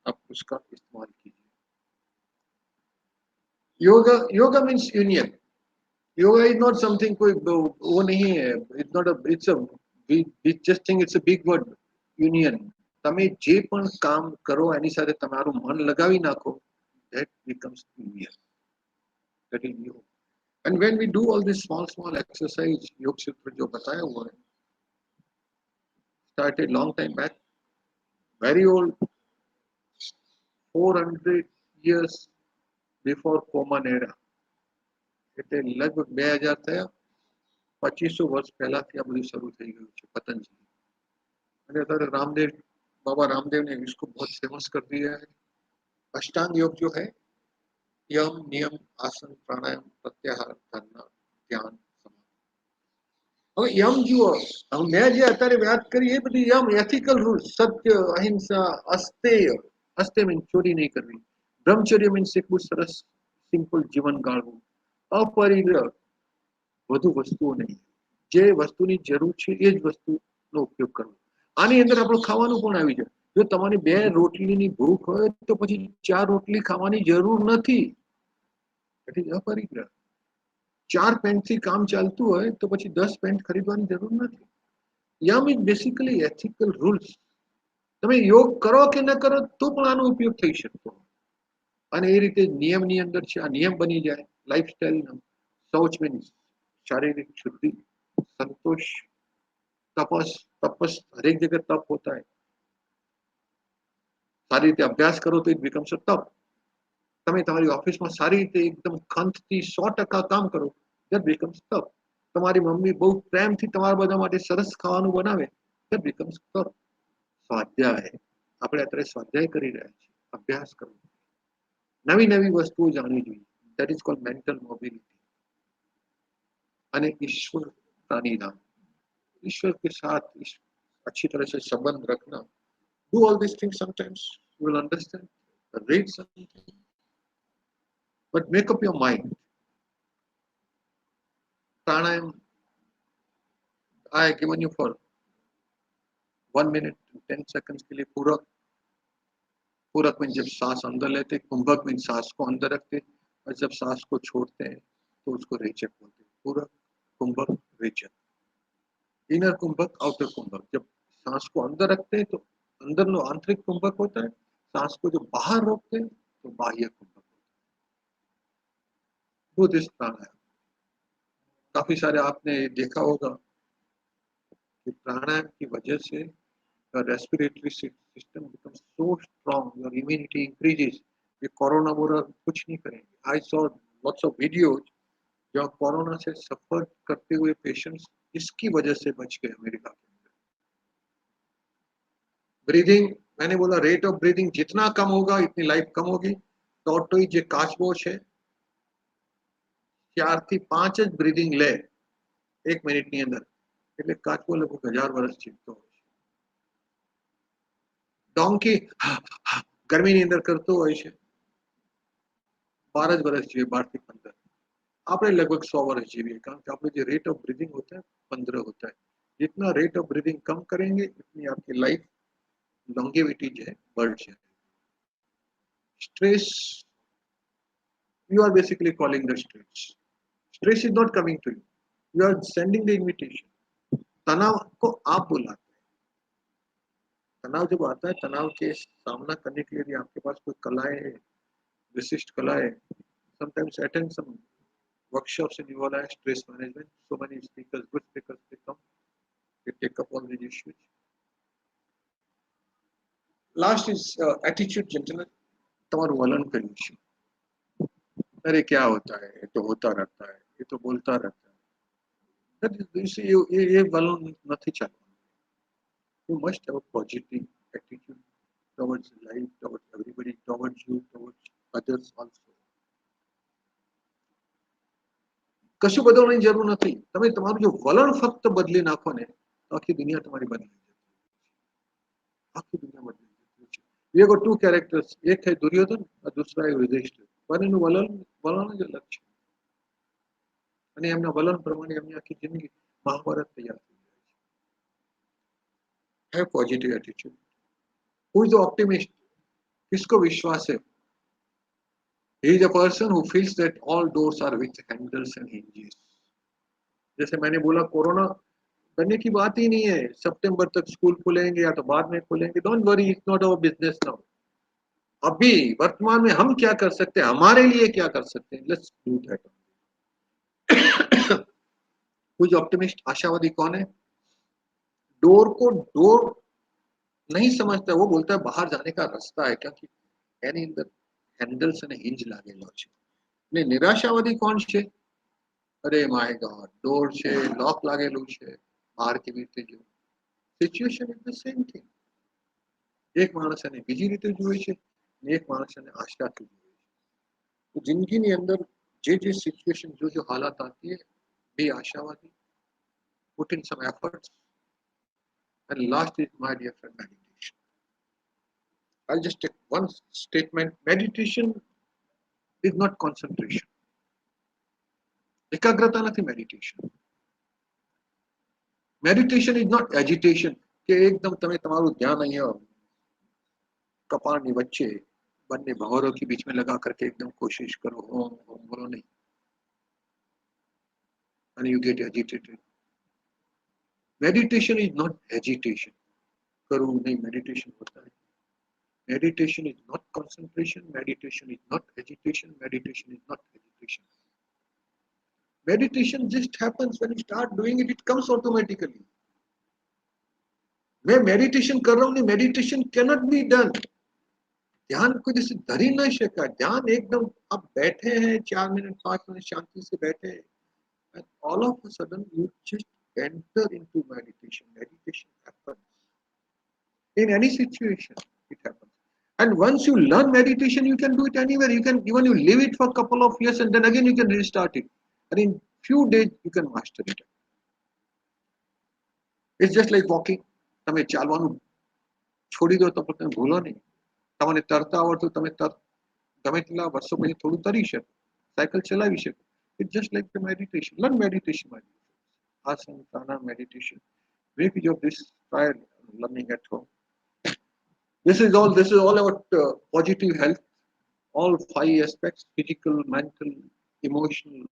आप उसका इस्तेमाल कीजिए. Yoga means union. Yoga is not something, कोई वो नहीं है. It's not a, it's a, we just think it's a big word, union. તમે જે પણ કામ કરો એની સાથે તમારું મન લગાવી નાખો, that becomes union. That is yoga. And when we do all this small exercise, योग सूत्र जो बताया हुआ है, started long time back, very old, 400 years before common era. એટલે લગભગ 2000 થયા, 2500 વર્ષ પહેલાથી આ બધું શરૂ થઈ ગયું છે પતંજલિ. અને અત્યારે रामदेव, बाबा रामदेव ने इसको बहुत फेमस कर दिया है. अष्टांग योग जो है, યમ નિયમ આસન પ્રાણાયામ પ્રત્યાહાર ધારણા ધ્યાન સમાધિ. હવે યમ જુઓ, મેં જે અત્યારે વાત કરી એ બધી યમ એથિકલ રૂલ્સ, સત્ય, અહિંસા, અસ્તેય. અસ્તેય મીન્સ ચોરી નહીં કરવી, બ્રહ્મચર્ય મીન્સ એક બહુ સરસ સિમ્પલ જીવન ગાળવું, અપરિગ્રહ વધુ વસ્તુઓ નહીં, જે વસ્તુની જરૂર છે એ જ વસ્તુનો ઉપયોગ કરવો. આની અંદર આપણું ખાવાનું પણ આવી જાય. જો તમારી 2 રોટલીની ભૂખ હોય તો પછી 4 રોટલી ખાવાની જરૂર નથી. એટલે અપરિગ્રહ. 4 પેન્ટથી કામ ચાલતું હોય તો પછી 10 પેન્ટ ખરીદવાની જરૂર નથી. Yama is basically ethical rules. તમે યોગ કરો કે ન કરો તો પણ આનો ઉપયોગ થઈ શકતો. અને એ રીતે નિયમની અંદર છે, આ નિયમ બની જાય લાઈફસ્ટાઈલનો. શૌચ મીન્સ શારીરિક શુद्धि, संतोष, तपस. तपस हर एक जगह तप होता है. सारी रीते अभ्यास करो तो इट बिकम्स अ तप. તમે તમારી ઓફિસમાં સારી રીતે એકદમ ખંતથી 100% કામ કરો, that becomes તપ. તમારી મમ્મી બહુ પ્રેમથી તમારા બધા માટે સરસ ખાવાનું બનાવે, that becomes તપ. સ્વાધ્યાય, આપણે અત્યારે સ્વાધ્યાય કરી રહ્યા છીએ, અભ્યાસ કરવો, નવી નવી વસ્તુઓ જાણવી જોઈએ. that is called mental mobility. અને ईश्वर का नाम, ईश्वर के साथ अच्छी तरह से संबंध रखना. Do all these things sometimes. You will understand. Read something. But make up your mind. Pranayam, I have given you for 1 minute, 10 seconds के लिए पूरक. पूरक में जब सांस अंदर लेते, कुंभक में सांस को अंदर रखते, और जब सांस को छोड़ते हैं तो उसको रेचक बोलते हैं. पूरक, कुंभक, रेचक. Inner कुंभक, outer कुंभक. जब सांस को अंदर रखते हैं तो अंदर नो आंतरिक कुंभक होता है, सांस को जो बाहर रोकते हैं तो बाह्य कुंभक होता है. बुद्धिस्ट प्राणायाम काफी सारे आपने देखा होगा कि प्राणायाम की वजह से respiratory system becomes so strong, your immunity increases. ये कोरोना वोरोना कुछ नहीं करेंगे. I saw lots of videos जहाँ कोरोना से सफर करते हुए पेशेंट्स इसकी वजह से बच गए अमेरिका के अंदर. ब्रीदिंग, मैंने बोला रेट ऑफ ब्रीदिंग जितना कम होगा इतनी लाइफ कम होगी. टॉर्टोइज જે કાચબો છે 4 થી 5 જ બ્રીदिंग લે 1 મિનિટની અંદર, એટલે કાચબો લગભગ 1000 વર્ષ જીવતો હોય છે. ડોંકી ગરમીની અંદર કરતો હોય છે 12 જ વર્ષ જીવે, 12 થી 15. આપણે लगभग 100 वर्ष जीविए, कारण कि आपका जो रेट ऑफ ब्रीदिंग होता है 15 होता है. जितना रेट ऑफ ब्रीदिंग कम करेंगे उतनी आपकी लाइफ लॉन्गेविटी जो है बढ़ जाए. Stress, you are basically calling the stress. Stress is not coming to you, you are sending the invitation. तनाव को आप बुलाते हैं. तनाव जब आता है, तनाव के सामना करने के लिए भी आपके पास कोई कलाएं, विशिष्ट कलाएं. sometimes attend some workshops in your life, stress management. So many speakers, good speakers, they come, they take up all these issues. Last is attitude, gentlemen. તમારું વલણ કર્યું છે. अरे क्या होता है, ये तो होता रहता है, ये तो बोलता रहता है. ये वलण નથી ચાલવાનું. You must have a positive attitude towards life, towards everybody, towards you, towards others also. કશું બદલવાની જરૂર નથી. તમે તમારું જો વલણ ફક્ત બદલી નાખો ને તો આખી દુનિયા તમારી બદલાઈ જતી. આખી દુનિયા બદલાઈ જતી. We have got 2 characters. એક है दुर्योधन और दूसरा है युधिष्ठिर. બંનેનું વલણ જ અલગ છે. અને એમના વલણ પ્રમાણે એમની આખી જિંદગી મહાભારત તૈયાર થઈ જાય છે. Have positive attitude. Who is the optimist? किसको विश्वास है? He is a person who feels that all doors are with handles and hinges. जैसे मैंने बोला कोरोना करने की बात ही नहीं है. सितंबर तक स्कूल खुलेंगे या तो बाद में खुलेंगे. Don't worry, it's not our business now. अभी वर्तमान में हम क्या कर सकते हैं, हमारे लिए क्या कर सकते हैं, लेट्स डू दैट. कुछ ऑप्टिमिस्ट, आशावादी कौन है? डोर को डोर नहीं समझता, वो बोलता है बाहर जाने का रास्ता है, क्योंकि એની અંદર હેન્ડલ્સ અને હિંજ લાગેલો છે. ને નિરાશાવાદી કોણ છે? અરે માય ગોડ, ડોર છે, લોક લાગેલું છે, બહાર કેવી રીતે જવું? Situation is the same thing. એક માણસ એને બીજી રીતે જુએ છે, ને એક માણસ એને આશાથી જુએ છે. तो जिंदगी ની અંદર જે સિચ્યુએશન जो हालात आती है be आशावादी, put in some efforts, and last is my dear friend meditation. I'll just take one statement. Meditation is not concentration. एकाग्रता નથી meditation. Meditation is not agitation કે એકદમ તમે તમારું ध्यान અહીંયા कपाळની વચ્ચે બંને ભંવરો के बीच में लगा करके एकदम कोशिश करो ओम ओम बोलो नहीं and you get agitated. Meditation is not agitation. करूं नहीं meditation होता है. Meditation is not concentration. Meditation is not agitation. Meditation is not agitation. Meditation just happens when you start doing it. It comes automatically. मैं meditation कर रहा हूँ नहीं. Meditation cannot be done. ध्यान को जैसे धर ही नहीं सका. ध्यान एकदम आप बैठे हैं 4 मिनट 5 मिनट शांति से बैठे हैं and all of a sudden you just enter into meditation. Meditation happens in any situation. It happens. And once you learn meditation, you can do it anywhere. You can even you leave it for a couple of years and then again you can restart it. And in few days you can master it. It's just like walking. તમે ચાલવાનું છોડી દો તો તમે ભૂલો નહીં. તમને તરતા આવડતું તમે તમે કેટલા વર્ષો પછી થોડું તરી શકો. સાયકલ ચલાવી શકો. It's just like the meditation. Learn meditation. Asana, prana, meditation. Make use of this. Try learning at home. This is all about positive health, all 5 aspects: physical, mental, emotional,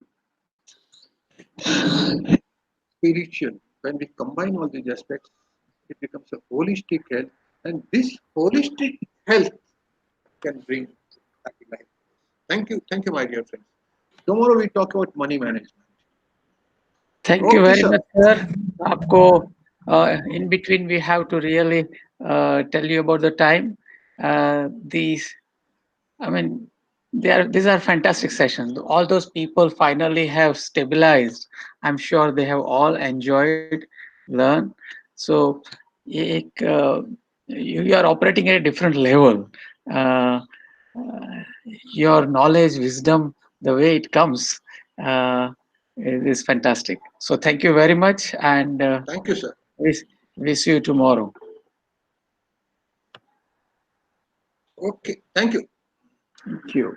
spiritual. When we combine all these aspects, it becomes a holistic health, and this holistic health can bring happy life. Thank you, my dear friends. Tomorrow we talk about money management. Thank you Okay, very sir. much, sir. आपको in between we have to really tell you about the time. These, I mean, these are fantastic sessions. All those people finally have stabilized. I'm sure they have all enjoyed, learned. So, एक, you are operating at a different level. Uh, uh, your knowledge, wisdom, the way it comes, is fantastic. So, thank you very much, and Thank you, sir. we see you tomorrow. Okay, thank you. Thank you.